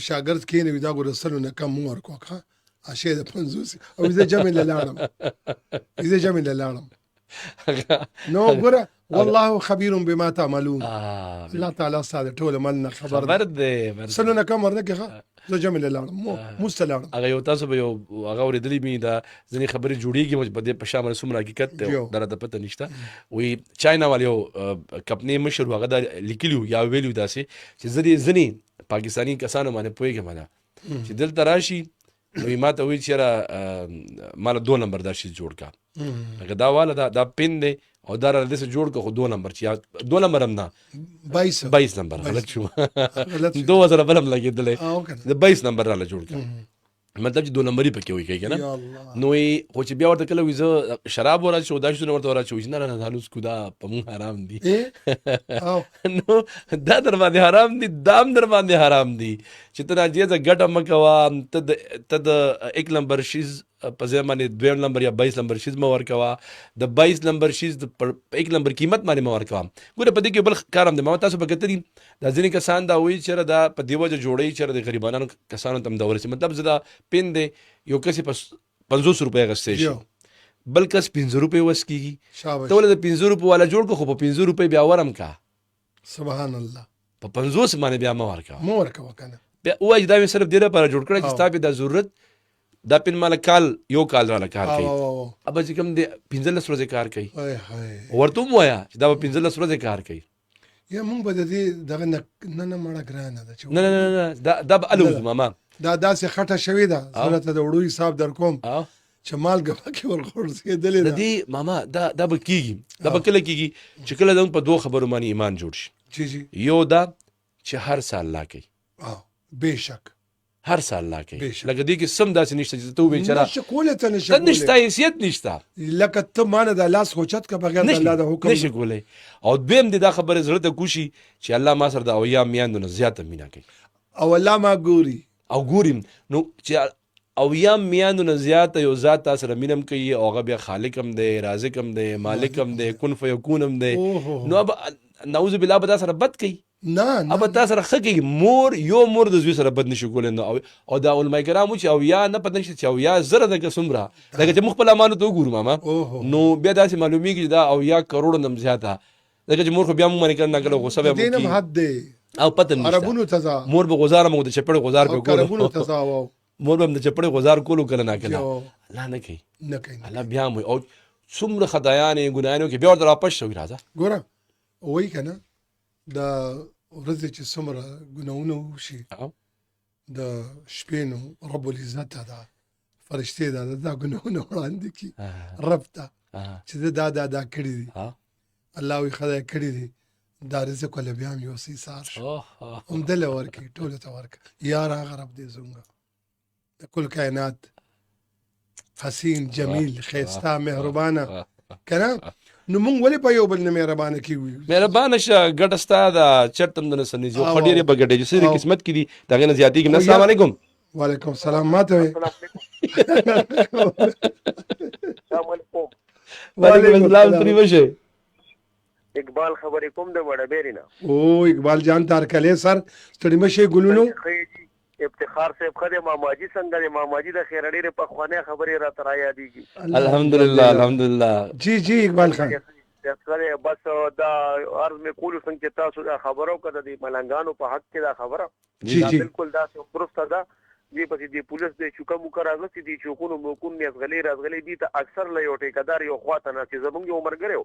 شاګرد کینې دا ګورسلو نه کم ورکو ښه اشه د 50 او زه جمع لاړم نو ګوره والله خبير بما تعملون الله تعالی ستاسو ټول عملنا خبر دی سلو نه کم ورنه کې زه جمع لاړم مستلاړم هغه یو تاسو به یو هغه ورېدلې می دا ځنې خبرې جوړیږي مې په دې په شامل سمره حقیقت ته درته پته نشته وی چاینا والے یو کمپنی مشر هغه دا لیکلیو یا ویلیو داسې چې ځنې پاکستانی کسانو باندې پوهیږم نه چې دلته راشي نو ما ته وی چې مال 2 نمبر دا شي جوړ کا لکه دا والا دا پین دی او دا را دې جوړ کو 2 نمبر چې 2 نمبر هم نه 22 نمبر غلط شو 2000 بلم لګیدلې د 22 نمبر را جوړ کا مطلب چې 2 نمبرې پکې وي کنه نو خو چې بیا ورته کله وي زه شراب ورا شو دا شنو ورته ورا شو نه نه هلوس کو دا په مون حرام دي نو دا در باندې حرام دي دام در باندې حرام دي چې ته راځي ته ګټه مکوا ته د 1 نمبر شیز په ځای باندې 2 نمبر یا 22 نمبر شیز مو ورکوا د 22 نمبر شیز د 1 نمبر قیمت باندې مو ورکوا ګوره په دې کې بل کارم دی ما تاسو په کتري دا ځینې کسان دا وایي چې دا په دیوجه جوړي چې د غریبانو کسانو تم دا ورسي مطلب زدا پین دی یو کس په 50 روپے غسته شي بل کس 15 روپے وس کیږي ته ول د 15 روپے والا جوړ کو خو په 15 روپے بیا ورم کا سبحان الله په 50 باندې بیا مو ورکا کنه بیا وای دا مې صرف ډیره پر جوړ کړی چې تاسو د ضرورت دا پین مال کال یو کال را کار کوي اب چې کوم د 15 ورځې کار کوي ورته مو یا چې دا 15 ورځې کار کوي یا مونږ به د دې دغه نه مړه ګرانه ده نه دا به الوز ماما دا داسې خټه شوې ده زه ته د وړو حساب در کوم چې مالګه پکې ورغورځېدلې ده د دې ماما دا به کېږي دا به کله کېږي چې کله زموږ په 2 خبرو باندې ایمان جوړ شي یو دا چې هر سال لا کوي بېشک هر سال لا کوي لکه دې کې سم داسې نشته چې ته بیچاره نشه کولی ته نشته حیثیت نشته لکه ته مانه د لاس خوچت که بغیر د الله د حکم نشي کولی او دویم دې دا خبرې زړه ته کوشي چې الله ما سره د اویا میاندو نه زیاته مینا کوي او الله ما ګوري او ګوریم نو چې اویا میاندو نه زیاته یو ذات تاسو سره مینم کوي او هغه بیا خالق هم دی رازق هم دی مالک هم دی کن فیکون هم دی نو اب نعوذ بالله به سره بد کوي نه اب تاسو سره خګي مور د زوی سره بد نشي کولای نو او دا علماء کرامو چې او یا نه پدې چې او یا زره د قسمره دغه چې مخبل امانت وګورو ماما نو بیا داسې معلومیږي دا او یا کروڑ نم زیاته دغه چې مور خو بیا مونږ باندې کنه کله غوسه به دینم حد دی او پته نشته عربونو تزا مور به غزار مو د چپړ غزار په کولو عربونو تزا مور به د چپړ غزار کولو کله نه کله الله نه کوي الله بیا مو او څومره خدایانه ګناانو کې بیا ورته راپښ شو راځه ګوره وای کنه دا ورځ چې څومره ګناونه وشي د شپې نو رب العزت دا فرشتې دا ګناونه وړاندې کی رب ته چې دا کړی دي الله وی خدای کړی دي دا رزق ول بیا مې وسی سار هم دل ورکی ټول ته ورک یار هغه رب دې زونګه د کل کائنات حسین جمیل خیستا مهربانه کنه نو مونږ ولې په یو بل نه مهربانه کیږو مهربانه شه ګټ ستا دا چرتم د نسنې جو خډيره بغډې چې سری قسمت کړي داغه نه زیاتی کې السلام علیکم وعلیکم السلام ماته السلام علیکم وعلیکم السلام تری وشه اقبال خبرې کوم د وړه بیرینه او اقبال جان تارکلې سر ستړي مشه ګلونو افتخار صاحب خدای ماماجي څنګه د ماماجي د خیر ډېرې په خوانه خبرې را تر یادېږي الحمدلله جی اقبال خان بس دا عرض مې کولو څنګه تاسو دا خبرو کړه د ملنګانو په حق کې دا خبره جی بالکل دا څه پروسته ده دې پسې د پولیس د چوکا موکه راغلي دي چوکونو موکون نه غلي دي ته اکثر له یو ټیکدار یو خواته نه چې زمونږ یو مرګره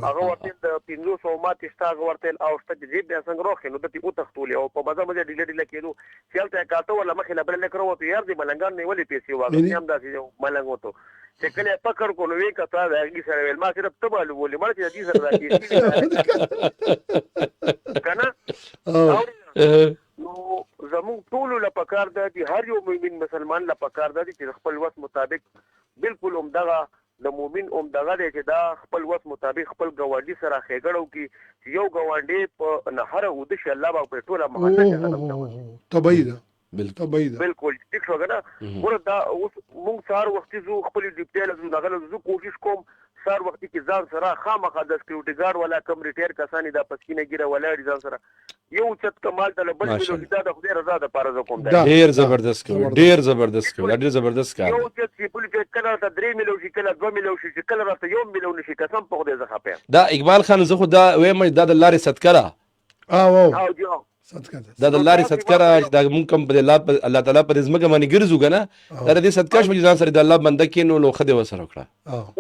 هغه ورته د 500 ماته شتا ورته او شته چې دې څنګه روخ نو د تی او تختول او په مزه مزه ډیله کېدو چلته کاته ولا مخې لبل لکرو ته یار دې ملنګان نه ولې پیسې واغې هم داسې ملنګ وته چې کله پکړ کو نو وی کته دا هغه سره ویل ما صرف ته معلوم ولې مړ چې دې سره راځي کنه نو زموږ ټول له پکار ده چې هر یو مؤمن مسلمان له پکار ده چې خپل وس مطابق بالکل دغه د مؤمن دغه دی چې دا خپل وس مطابق خپل ګواډي سره خېګړو کې یو ګواډي په نهر او د الله په ټوله محله کې طبيعي ده بالکل ټیک شو کنه ورته اوس موږ سار وختي زو خپل ډیپټیل زو دغه زو کوشش کوم سار وختي کې ځان سره خامخا د سکیورټي ګارد ولا کم ریټایر کسانی دا پسکینه ګیره ولا ځان سره یو چت کمال ته بل ملو دا د خدای رضا د پاره زو کوم ډیر زبردست کار ډیر زبردست کار یو چت چې پولیس کله ته 3 ملو شي کله 2 ملو شي کله راته 1 ملو نشي قسم په خدای زخه په دا اقبال خان زه خو دا وایم دا د لارې صدقه او جو دا د لارې صدقه دا مونږ کوم په الله تعالی پر زمګه باندې ګرځو کنه دا دې صدقه شو ځان سره د الله بنده کینو نو خدای وسره کړه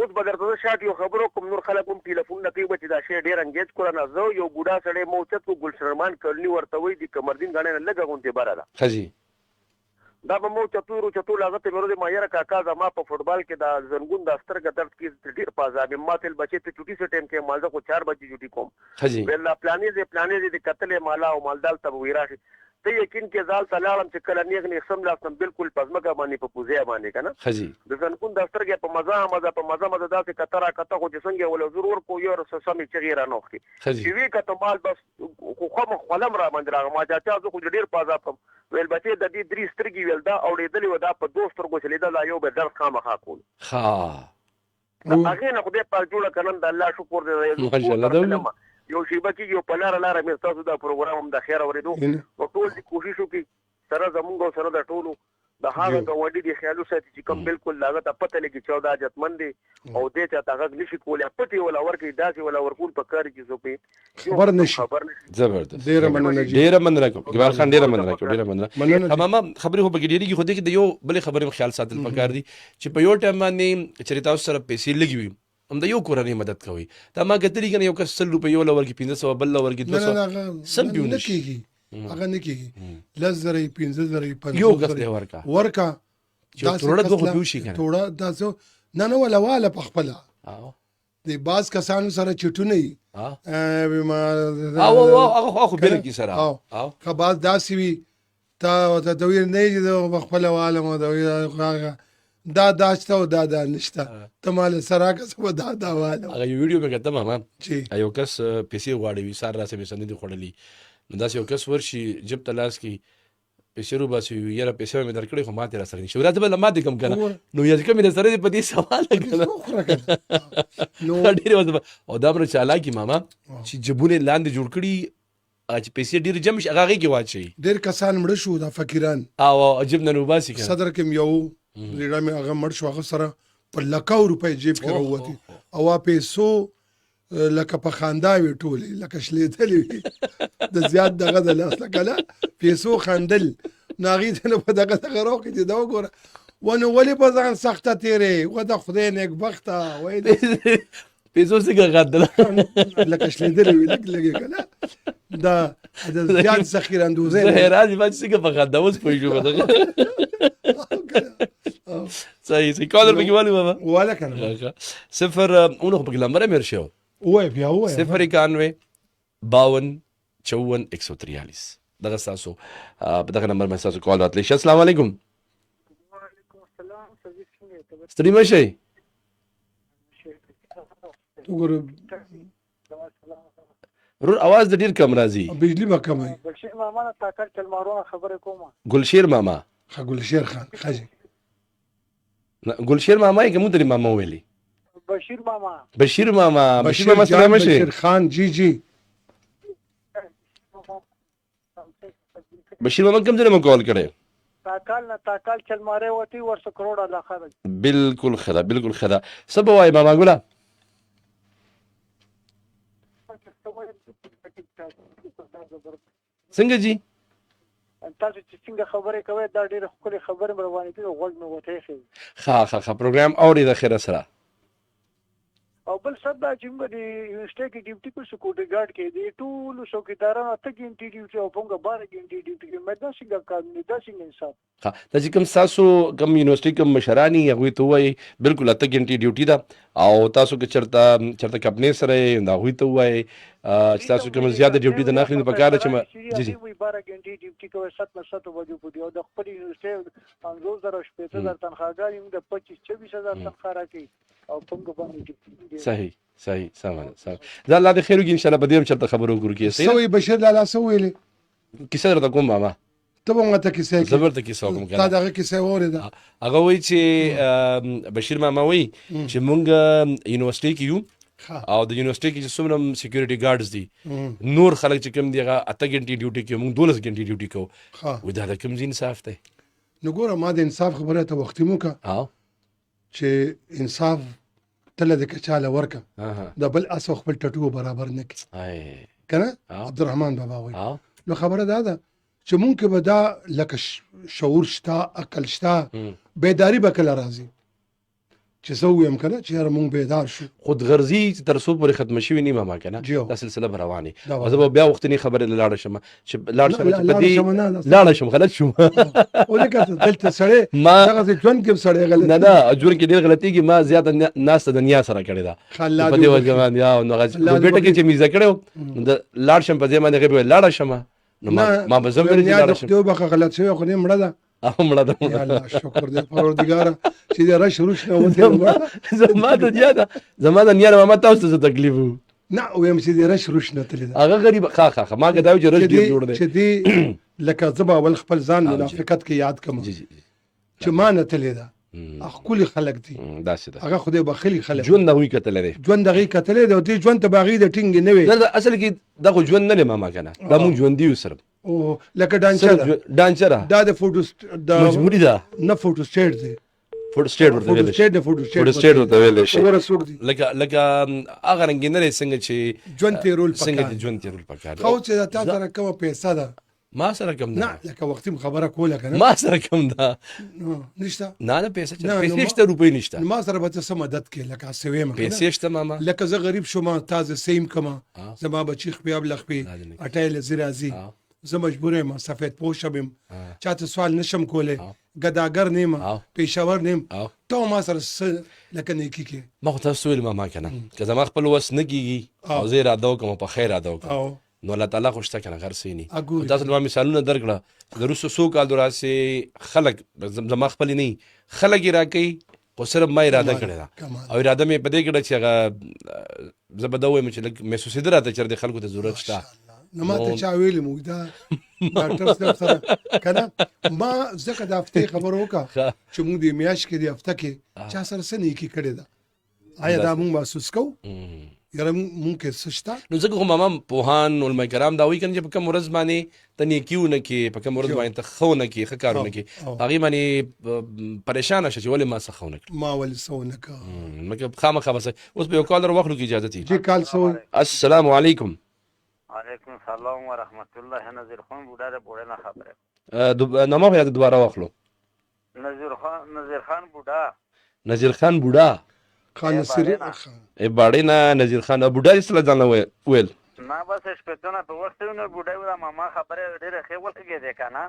اوس بدرته شاټ یو خبرو کوم نور خلکو ټلیفون نکي بچ دا شی ډیر انګیج کړه نه زه یو بوډا سړی موچت کو ګلشرمان کړنی ورته وی د کمردین غاڼه لګه غونته بارا خجی دا به مو چتو لاغت ورو ما یره کاکا زما په فوټبال کې دا زنګون د سترګ درد کې ډیر پازابې ماتل بچي ته چټي سه ټیم کې مالزه کو 4 بجې چټي کوم خجی بل پلانې دې قتل مالا او مالدال ته ویراشي ته یقین کې زال تعالی چې کله نیغ نه سم لاسم بالکل پزماګه باندې په پوزیا باندې کنه خجی د زنګون د سترګ په مزه داسې کتره کته خو چې څنګه ول ضرور کو یو سمې چغیره نوخي چې وی کته مال بس خو خلم را باندې راغ ما چا زه خو ډیر پازاپم ویل بچي د دې درې سترګې ویل دا اورېدلې و دا په دوستر کو چلیدا لا یو به درس خامخا کول هغه نه خو دې پر جوړه کړم د الله شکر دې ماشاءالله یو شیبه کې یو پلار مې تاسو دا پروګرام هم د خیر اوریدو او ټول دې کوشش وکړي سره زمونږ سره د ټولو د هغه غوډي دي خیالو ساتي چې کوم بالکل لاغت پته لګي 14 جتمن دي او دې ته تاغ نشي کولای پټي ولا ورکې داسې ولا ورکول په کار کې زوپې خبر نشي زبردست ډیر مننه اقبال خان ډیر مننه تمام خبرې هو بګډيري خو دې کې د یو بل خبرې خیال ساتل پکار دي چې په یو ټایم باندې چریتا سره پیسې لګوي هم د یو کورنۍ مدد کوي دا ما کتلی کنه یو کس 100 روپۍ یو لور کې 1500 بل لور کې 200 سم پیونه کیږي هغه نه کیږي لزرې 15 یو کس دی ورکا چې ټوړه دوه پیو شي کنه ټوړه داسو نه ولا والا په خپل د باز کسانو سره چټونه او بل کې سره او کباز داسي وي تا دویر نه دي په خپل عالم او دا داشته او دا نشته ته مال سره کس و دا والا هغه ویډیو مې کتم ما چې یو کس پیسې غواړي وي سار راسه به سندې خړلې نو دا یو کس ورشي جب تلاس کی پیسې رو باسي یاره پیسې مې درکړې خو ماته را سره نشي راته بل ماته کم کنه نو یاد کمې سره دې په دې سوال کنه نو ډېر وځه او دا پر چالاکی ماما چې جبونه لاندې جوړ کړي چې پیسې ډېر جمع شي هغه کې واچي ډېر کسان مړ شو دا فقیران او عجب نه وباسي کنه صدر کې یو ریډا مې هغه مړ شو هغه سره په لکو روپۍ جیب کې راووتي او پیسو لکه په خندا وی ټولې لکه شلیدلې د زیات دغه د لاس لکه پیسو خندل ناغي ته په دغه راو کې دا وګوره ونه ولې په ځان سخته تیرې و د خدای نیک بخته وای پیسو څنګه غدل لکه شلیدلې وی لګي کنه دا د زیات ذخیره اندوزه زه راځي باندې څنګه په غدا اوس پوي شو دغه صحیح کالر به کیوالي بابا ولا کنه 0 اونو په نمبر مې ورشو وای بیا وای 091 52 54 143 دغه تاسو په دغه نمبر باندې تاسو کال راتلی شي السلام علیکم وعلیکم السلام سرویس څنګه ستړي مشه وګوره رور आवाज د ډیر کم راځي بجلی به کم وي بلشیر ماما نه تاکل چلمارونه خبره کومه ګلشیر ماما ګلشیر خان خاجي ګلشیر ماما یې کوم درې ماما ویلي بشیر ماما بشیر ماما سلام شه بشیر خان جی بشیر ماما کوم ځای ما کال کړي تاکل چلماره وتی ورس کروڑ علاقه بالکل خدا سب وای ماما ګولا څنګه جی تاسو چې څنګه خبرې کوئ دا ډېره ښکلې خبرې مې روانې کړې غوږ مې وته ایښی ښه پروګرام اوري د خیره سره او بل څه دا چې موږ د یونیورسټۍ کې ډیوټي په سکیورټي ګارډ کې د ټولو څوکیدارانو 8 ګنټې ډیوټي او موږ 12 ګنټې ډیوټي کې مې دا څنګه کار نه دا څنګه انصاف ها دا چې کوم تاسو کوم یونیورسيټي کوم مشرانی هغه ته وایي بالکل 8 غنټې ډیوټي ده او تاسو کې چرته کمپنی سره دا هغه ته وایي چې تاسو کوم زیاته ډیوټي ده نه اخلي په کار چې جی وي 12 ګنټې ډیوټي کوي 7 بجو پورې او د خپل یونیورسيټي 50,000 تنخواهګار یې د 25,000 تنخواه راکړي او څنګه باندې صحیح سمه زه الله دې خیر وکړي ان شاء الله په دې هم چرته خبرو وکړو کې سوي بشیر لالا سویلې کیسه درته کوم ماما ته به ماته کیسه کې زبرته کیسه کوم تا دغه کیسه وره ده هغه وایي چې بشیر ماما وایي چې مونږ یونیورسيټي کې یو او د یونیورسيټي کې چې څومره سکیورټي ګارډز دي نور خلک چې کوم دی هغه 8 غنټې ډیوټي کوي مونږ 12 غنټې ډیوټي کوو و دا کوم انصاف دی نو ګوره ما د انصاف خبره ته وختي مو کا چې انصاف تله د کچاله ورکا د بل اسو خپل ټټو برابر نه کی کنه عبدالرحمن بابا وایي نو خبره ده چې مونږ به دا لکه شعور شتا عقل شتا بیداری به کله راځي چې زه ویم کنه چې یاره مونږ بیدار شو خود غرضی تر څو پورې ختم شوی نه ما کنه دا سلسله روانه او زه بیا وختنی خبره لاړ شم چې لاړ شم چې بدی لاړ شم غلط شم ولکه دلته سړی ما هغه ژوند کې سړی غلط نه ژوند کې ډیر غلطي کې ما زیات ناس د دنیا سره کړی دا په دې وجه باندې یا نو بیٹه کې چې میزه کړو لاړ شم په دې باندې غوې لاړ شم نو ما به زم لري لاړ شم ته به غلط شوی خو نه مړه ده مړه ده یا الله شکر دې پروردګار چې دې را شروع شنه وته زما د نیا ما تاسو ته تکلیف نه ویم چې دې را شروع شنه تل هغه غریب خا ما کدا چې رش ډیر جوړ دی چې دې لکه زبا ول خپل ځان منافقت کې یاد کوم چې ما نه تل ده خپل خلق دي هغه خدای بخلی خلق ژوند نه وی کتل لري ژوند دغه کتل دی او دې ژوند ته باغی د ټینګ نه وي دا اصل کې دغه ژوند نه لمه ما کنه دا مونږ ژوند دی سره او لکه ډانچر دا د فوټو د مجبوری ده نه فوټو سټیټ دی فوټو سټیټ ورته ویل شي فوټو سټیټ ورته ویل شي لکه هغه رنګ نه څنګه چې ژوند ته رول پکار څنګه ژوند ته رول پکار خو چې تا سره کومه پیسې ده ما سره کم ده نه لکه وختي خبره کوله کنه ما سره کم ده نشته نه پیسې شته روپۍ نشته ما سره به څه مدد کې لکه سوي ما پیسې شته ماما لکه زه غریب شوم تازه سیم کما زما بچی خپل لخپې اټایل زرازي زه مجبور یم سفید پوش شم چاته سوال نشم کوله ګداګر نیم پېښور نیم ته ما سره لکه نیکی کې ما خو تاسو ویل ما کنه که زما خپل وس نه کیږي او زه اراده وکم په خیر اراده وکم نو الله تعالی خوشته کنه غر سینی تاسو نو مثالونه درکړه د روسو سو کال دراسه خلق زما خپل نه خلق راکې خو صرف ما اراده کړی دا او اراده مې پدې کړه چې هغه زبدوي مې چې مې سوسیده راته چر د خلکو ته ضرورت شته نو ما ته چا ویل مو دا ډاکټر سره کنه ما ځکه د هفته خبر وکړه چې موږ د میاش کې د هفته کې چا سره سنې کې کړی دا آیا دا موږ محسوس کوو یاره مونږ سشتا نو ځکه خو ماما پوهان علماء کرام دا وایي کنه چې په کوم ورځ باندې ته نیکیونه کې په کوم ورځ باندې ته خونه کې ښه کارونه کې هغې باندې پریشانه شه چې ولې ما څه خونه کړه ما ولې څه ونه کړه مګر خامخا بس اوس به یو کال واخلو کې اجازه تي جی کال سو السلام علیکم وعلیکم السلام ورحمت الله نظیر خان بوډا د بوډا نه خبره نامه خو یاد دوباره واخلو نظیر خان بوډا نظیر خان بوډا خان نصری باړې نه نظیر خان بوډا اسله ځان ویل ما بس شپتونه په وخت نو بوډا ولا ماما خبره ډیره ښه ولګې ده کنه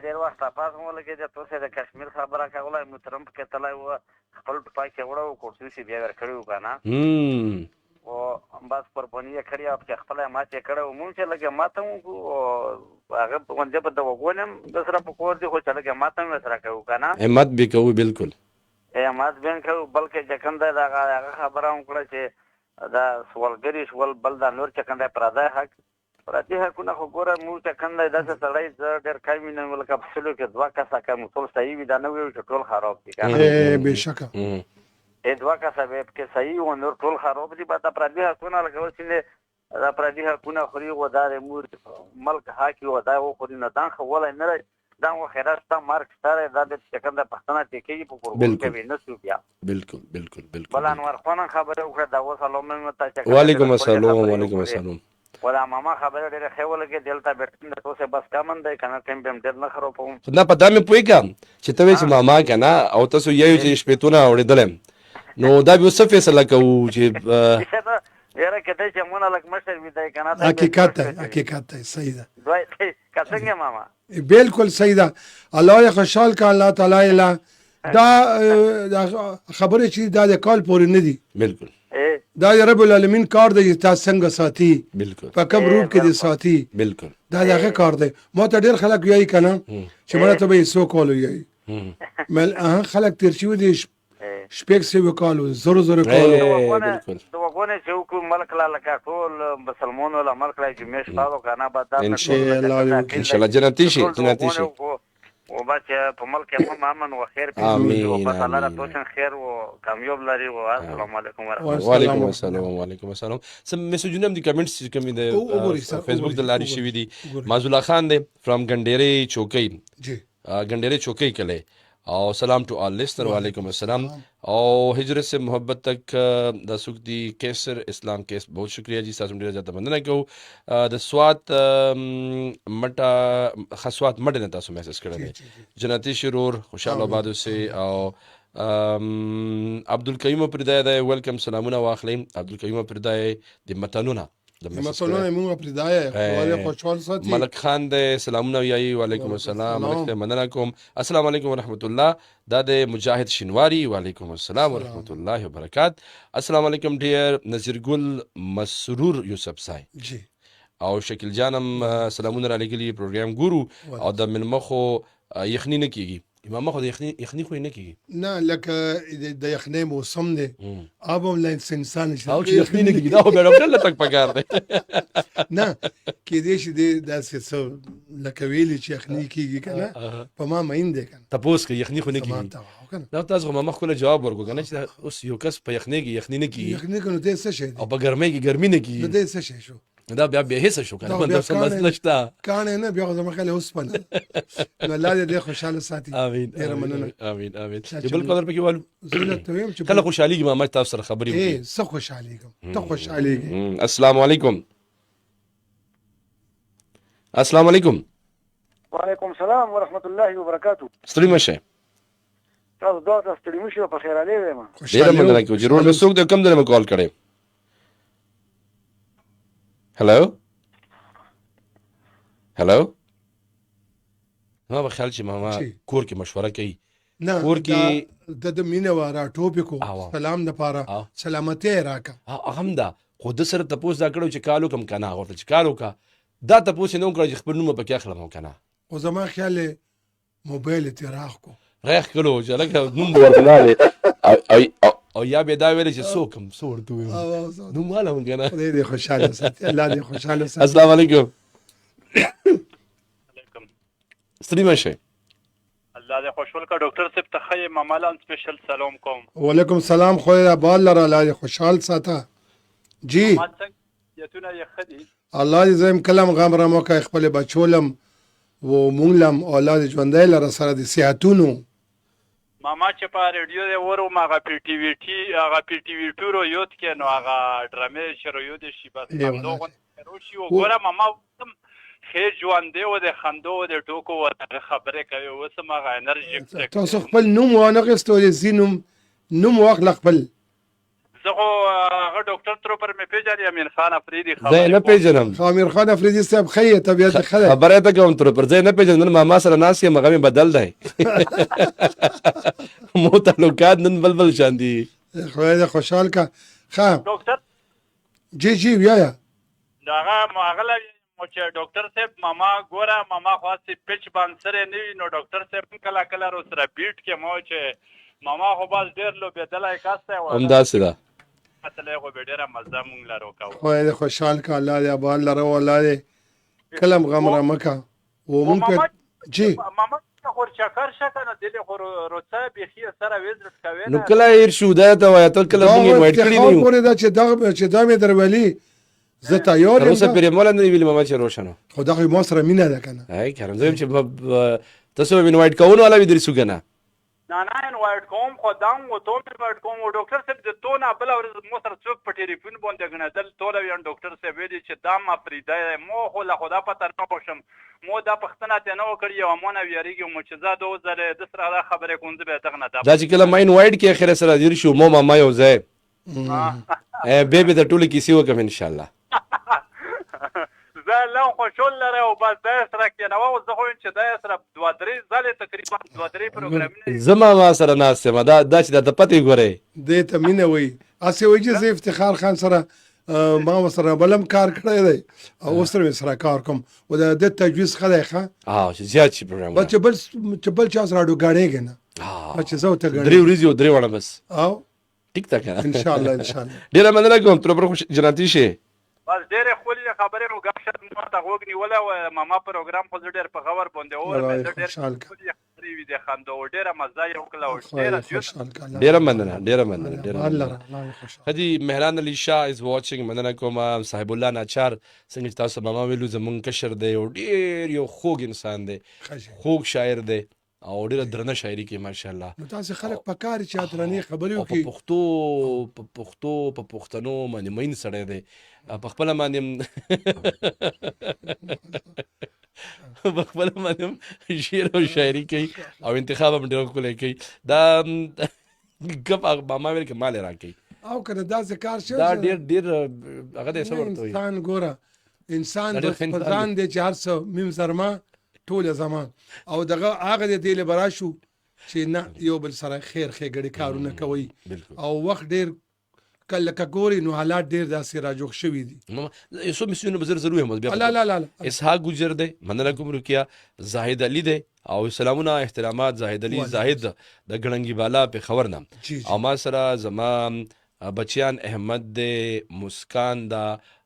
ډیر وخت تاسو ولګې ده تاسو د کشمیر خبره کوله محترم کې تلای و خپل پای کې وړو کوټو سی بیا ور کړو کنه او بس قرباني کړی اپ چې خپل ما چې کړو مونږ چې لګه ماته مو هغه باندې په دغونم د سره په کور دی خو چې لګه ماته سره کوو کنه همت به کوو بالکل همت به کوو بلکې چې کنده دا خبره هم کړه چې دا سوالګری شول بل دا نور چې کنده پراده حق پراده حقونه خو ګوره مو چې کنده داسې سړی زه ډېر کمی نه ولکه په سلو کې 2 کسه کم ټول صحیح وي دا نه ویل چې ټول خراب دي کنه بېشکه دوه کسه به کې صحیح و نور ټول خراب دي په دا پراده حقونه لکه اوس چې دا پراده حقونه خوري و دا مور ملک حاکي و دا خوري نه دا خو ولای نه دا و خیرات تا مارک ستاره دا د څنګه پښتنه ټکی په کورګو کې نه سو بیا بالکل بل انور خان خبره وکړه دا و سلام مې متا چې وعلیکم السلام ولا ماما خبره ډېره ښه ولګېده دلته بیټن د توسې بس کمن دی که نه ټایم به م ډېر نه خرابوم نه په دا مې پوهېږم چې ته وایې چې ماما که نه او تاسو یو چې شپېتونه اورېدلی نو دا بیا اوس څه فیصله کوو چې یاره کېدای چې مونه لږ مشر وي دی که نه حقیقت دی صحیح ده دوی که څنګه ماما بالکل صحیح ده الله یې خوشحال که الله تعالی یې دا خبرې چې دا د کال پورې نه دي بالکل دا د رب العالمین کار دی چې تاسو څنګه ساتي بالکل په کوم روپ کې دې ساتي بالکل دا دغه کار دی ما ته ډېر خلک وایي که نه چې مړه ته به یې څو کال وایي خلک تېر شوي دي شپږ سوه کالو زرو کالو د وګونې چې وکړو ملک لا لکه ټول مسلمانو له ملک لا جمعې شپه وکړه نه به دا انشاءالله جنتي شي جنتي شي وبس په ملک کې هم امن و خیر آمین وبس الله را توشن خیر و کامیاب لري و السلام علیکم وعلیکم السلام وعلیکم السلام سم میسجونه هم دي کمنټس چې کوم دي فیسبوک د لاري شوی دي مازولا خان دی فرام ګنډېرې چوکۍ جی ګنډېرې چوکۍ کله او سلام ټو آل لیسنر وعلیکم السلام او هجرت سے محبت تک د سوق دی کیسر اسلام کیس بہت شکریہ جی تاسو ډیره زیاته مننه کوو د سوات مټه خاصوات مټه نه تاسو میسج کړی جنتی شرور خوشاله آباد اوسئ او عبدالکریم پردای دی ویلکم سلامونه واخلئ عبدالکریم پردای د متنونه مثلا موږ پردای خو خوشحال ساتي ملک خان دی سلامونه ویایي وعلیکم السلام ملک ته مننه کوم السلام علیکم ورحمت الله دا د مجاهد شینواری وعلیکم السلام ورحمت الله وبرکات السلام علیکم ډیر نذیر ګل مسرور یوسف صاحب جی او شکیل جانم سلامونه را لګلی پروګرام ګورو او د ملمخو یخنی نه کیږي امام خو یخنی خو نه کیږي نه لکه د یخنۍ موسم دی آب هم له انسان او چې یخنی نه کیږي دا خو بیا ډاکټر له تک پکار دی نه کېدای شي داسې څه لکه ویلي چې یخني کېږي که نه په ما مین دی که نه تپوس که یخني خو نه کېږي دا تاسو خو ما مخکې جواب ورکړو که نه چې اوس یو کس په یخنۍ کې یخني نه کېږي یخني که نو دی څه شی دی او په ګرمۍ کې ګرمي نه کېږي نو دی څه شی شو دا بیا بې حسه شو که نه دا څه مسله شته کاڼی نه بیا خو زما خیال اوسپنه نو الله دې ډېر خوشحاله ساتي امین ډېره مننه امین امین چې بل قدر پکې والو زه درته وایم چې کله خوشحالېږي ماما تاسو سره خبرې وکړي څه خوشحالېږم ته خوشحالېږې السلام علیکم السلام علیکم وعلیکم السلام ورحمت الله وبرکاتو ستړي مه شئ تاسو دا ستړي مه شئ په خیر علي وایم ډېره مننه کوو چې روډ مې څوک دی کوم ځای مې کال کړی هلو هلو ما به خیال چې ماما کور کې مشوره کوي نه کور کې د مینه وه راټوپې کو سلام دپاره سلامتۍ یې راکړه هم ده خو ده سره تپوس دا کړی چې کال وکړم که نه ورته چې کال وکړه دا تپوس یې نه وکړه چې خپل نوم به پکې اخلم او که نه خو زما خیال یې موبایل یې ترې راخ کو غیخ کړو چې هلکه نوم به ورته لاړې او یا به دا ویلې چې څوک هم څه ورته وویم نوم والم که نه خدای دې خوشحاله ساتي الله دې خوشحاله ساتي السلام علیکم ستړي مه شئ الله دې خوشحال کا ډاکټر صاحب ته ښه ماما لان سپیشل سلام کوم وعلیکم السلام خو یې بال لره الله دې خوشحال ساته جی یتونه یې ښه دي الله دې زه یم کلم غم رم وکړی خپلې بچولم و مونږ لم او الله دې ژوندی لره سره د صحتونو ماما چې په ریډیو دی وروم هغه پی ټي وي ټو رو یوت کې نو هغه ډرامې شروع دي شي بس همدغه روشي وګوره ماما ښې ژوندی و د خندو و د ټوکو و خبرې کوي اوس هم هغه انرژي تاسو خپل نوم وانخیست او د زی نوم واخله خپل زه خو هغه ډاکټر تروپر مې پیژنې امین خان افریدي زه یې نه پیژنم امیر خان افریدي صاحب ښه یې طبیعت یې ښه دی خبره ته کوم تروپر زه یې نه پیژنم نن ماما سره ناست یم هغه مې بدل دی مو تعلقات نن بل شان دي خدای دې خوشحال کا ښه ډاکټر جی ویایه هغه هغه چې ډاکټر صاحب ماما ګوره ماما خاصې پچ باندې سره نه وي نو ډاکټر صاحب کله کله رو سره بیټ کې مو چې ماما خو بس ډېر لوبېدلی کس دی همداسې ده قتلی خو به ډېره مزه مونږ لرو کوو خدای دې خوشحال کا الله دې اباد لره و الله دې کلم غم را مکه و مونږ جی ماما خور چکر شکه نه دلې خو روڅه بیخي سره وزرت کوي نو کله هېر شو دا ته وایه ته کله مونږ انوایټ کړي نه یو پورې دا چې دا مې درولي زه تیار یم اوسه پرې مولا نه دی ویلي ماما چې روشنه خو دا خو ما سره مینه ده که نه ای کرم زه یم چې تاسو به انوایټ کوونو والا ویدرې سو که نه نه انوایټ کوم خو دا مو ته انوایټ کوم ډاکټر صاحب د تو نه بل ورځ مو سره څوک په ټلیفون باندې غنډل ټول یو ډاکټر صاحب ویلي چې دا ما فریده مو خو له خدا پته نه پوښم مو دا پښتنه ته نه وکړی او مونږ ویریږي مو چې زه دوه زره د سره خبره کوم زه به دغه نه دا چې کله ماین وایډ کې اخر سره دیر شو مو ماما یو ځای بیبي د ټولو کیسې وکم ان شاء الله زه له خوشحال لره او بس دا سره کې نو زه خو چې دا سره دوه درې ځله تقریبا دوه درې پروګرامونه زما ما سره ناس ما دا چې د پته ګوري دې ته مینه وي اسې وایي چې زه افتخار خان سره ما سره بلم کار کړی دی او سره سره کار کوم او د تجویز خلای ښه چې زیات شي پروګرام چې بل چا سره اډو غاړېږي نه چې زه ته درې ورځې او درې وړه بس او ټیک تا کنه ان شاء الله ان شاء الله ډیره مننه کوم تر پر جناتی شي بس ډېرې خولې خبرې نو ګپ شپ مو ته غوږ نیولی او ماما پروګرام خو زه ډېر په غور باندې اورم زه ډېر خولې خبرې وي د خندا او ډېره مزه یې وکړله او ډېره مننه حاجي مهران علي شاه از واچینګ مننه کوم صاحب الله ناچار څنګه تاسو ماما ویلو زمونږ کشر دی او ډېر یو خوږ انسان دی خوږ شاعر دی او ډېره درنه شاعري کوي ماشاءالله نو تاسو خلک په کار چې درنې خبرې وکړي په پښتنو باندې مین سړی دی په خپل باندې شعر او شاعري کوي او انتخاب هم ډېر ښکلی کوي دا ګپ ماما ویل کې مال راکوي او کنه داسې کار شو دا ډېر هغه دی څه ورته وایي انسان ګوره انسان بس په ځان دی چې هر څه میم زرما ټول زمان او دغه هغه د دې لپاره شو چې نه یو بل سره خیر ښېګړې کارونه کوي او وخت ډېر کله که ګوري نو حالات ډېر داسې راجوخ شوي دي یوسف مسیونو به زر ضرور هم لا اسحاق ګجر دی مننه کوم رکیا زاهد علي دی او سلامونه احترامات زاهد علي زاهد د ګړنګي بالا په خبر نام او ما سره زما بچیان احمد دی مسکان دا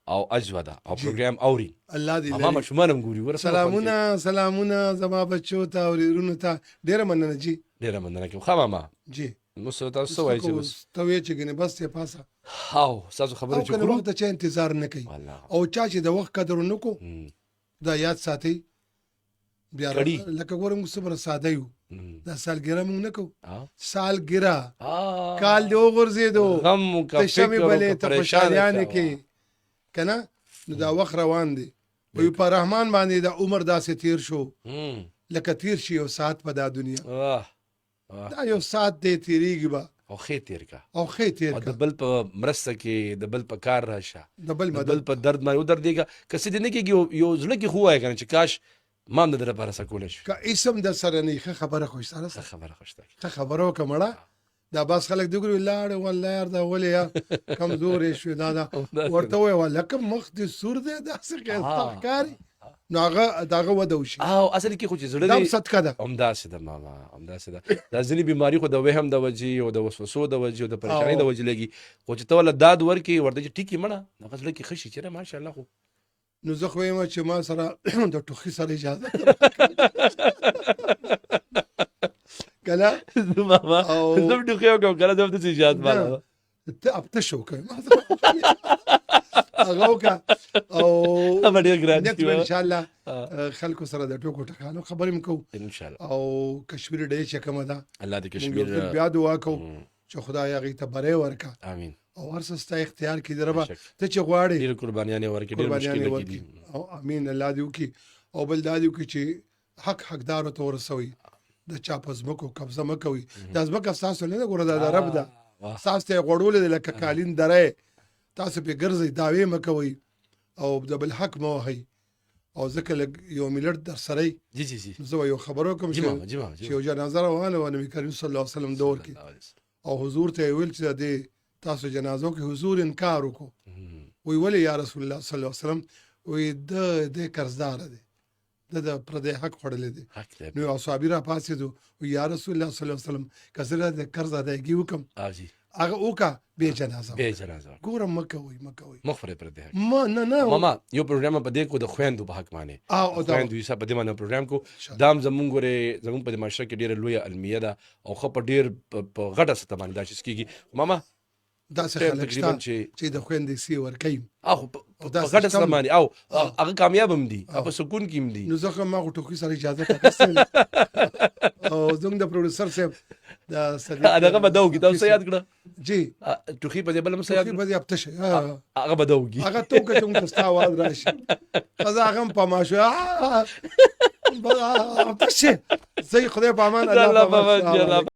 او اجودا او پروګرام اوري الله دې ما شومانم ګوري ور سلامونه زما بچو ته اورونو ته ډېر مننه جی ډېر مننه کوم خا ماما جی نو څه تاسو وایي چې بس ته وایي چې ګنې بس ته پاسه او تاسو خبره چې کوم وخت چې انتظار نه کوي او چا چې د وخت قدر نه کو دا یاد ساتي بیا لکه ګورم صبر ساده یو دا سالګره مونږ نه کو سالګره کال دی وګرځیدو غم کا شمه بلې ته خوشالیانه کې کنه نو دا وخت روان دی وي په رحمان باندې دا عمر داسې تیر شو لکه تیر شي او ساعت په دا دنیا دا یو ساعت دی تیریږي به او خې تیر کا او خې تیر کا د بل په مرسته کې د بل په کار راشه د بل په درد باندې ودر دیګه کسې دې نه کېږي یو ځل کې خو وای کنه چې کاش ما هم در لپاره سکول شي که اسم د سره نه خبره خوشاله خبره خوشته خبرو کومړه دا بس خلک دی ګوري لاړ والله یار دا ولې کمزور شو دا ورته وای والله کوم مخ دې سور دی دا څه کې کاری نو هغه دغه ودوشي او اصل کې خو چې زړه دې صدقه ده همداسې ده ماما همداسې ده دا ځینې بیماري خو د وهم د وجې او د وسوسو د وجې او د پریشانۍ د وجې لګي خو چې ته ولا داد ورکې ورته چې ټیکې مړه هغه زړه کې خشي چې ماشاءالله خو نو زه خو وایم چې ما سره د ټوخي سره اجازه کله ماما زه ټوخي او کله د دې اجازه مالا ته اب ته شو کوي هغه وکا او ډېر ګران ان شاء الله خلکو سره د ټوکو ټکانو خبرې مکو ان شاء الله او کشمیر ډېر چې کومه ده الله دې کشمیر بیا دعا کو چې خدای هغه ته بره ورکا امين او ورسسته اختیار کې دربه ته چې غواړي ډېر قربانيان ورکړي ډېر مشکل دي او امين الله دې وکي او بل دادیو کې چې حقدار ته ورسوي د چا په ځمکو قبضه مکوي د ځمکه تاسو نه ګوره د رب ده تاسو ته غوړول لکه قالین درې تاسو په ګرځي داوی مکوي او د بل حق مو هي او ځکه یو ملت در سره جی زه یو خبرو کوم چې یو جنازه روانه و نبی کریم صلی الله علیه وسلم دور کې او حضور ته ویل چې د تاسو جنازو کې حضور انکار وکړو وی ولې یا رسول الله صلی الله علیه وسلم وی د قرضدار دی د پردې حق خړلې دي نو اصحابي را پاسېدو او یا رسول الله صلی الله علیه وسلم کزره د قرض ادایګي وکم هغه اوکا به جنازه ګورم مکوي مغفر پر ده ما نه ماما یو پروګرام په دې کو د خويندو په حق باندې او د خويندو یې په دې باندې پروګرام کو دام زمونږ غره زمونږ په معاشره کې ډېر لوی علمیه ده او خو په ډېر په غټه سطح باندې دا چې کیږي ماما دا څه خلک چې د خويندې سی ور کوي او په غټه سطح باندې او هغه کامیاب هم دي په سکون کې هم دي نو ځکه ما ټوکی سره اجازه تاسو او زموږ د پروډوسر صاحب د صدیق هغه به دوږي تاسو یاد کړه جی ټوخي په دې بل هم څه یاد په دې اپته شي هغه به دوږي هغه تو که څنګه تستا आवाज راشي خزا هغه په ماشو اپته شي زي خدای په امان الله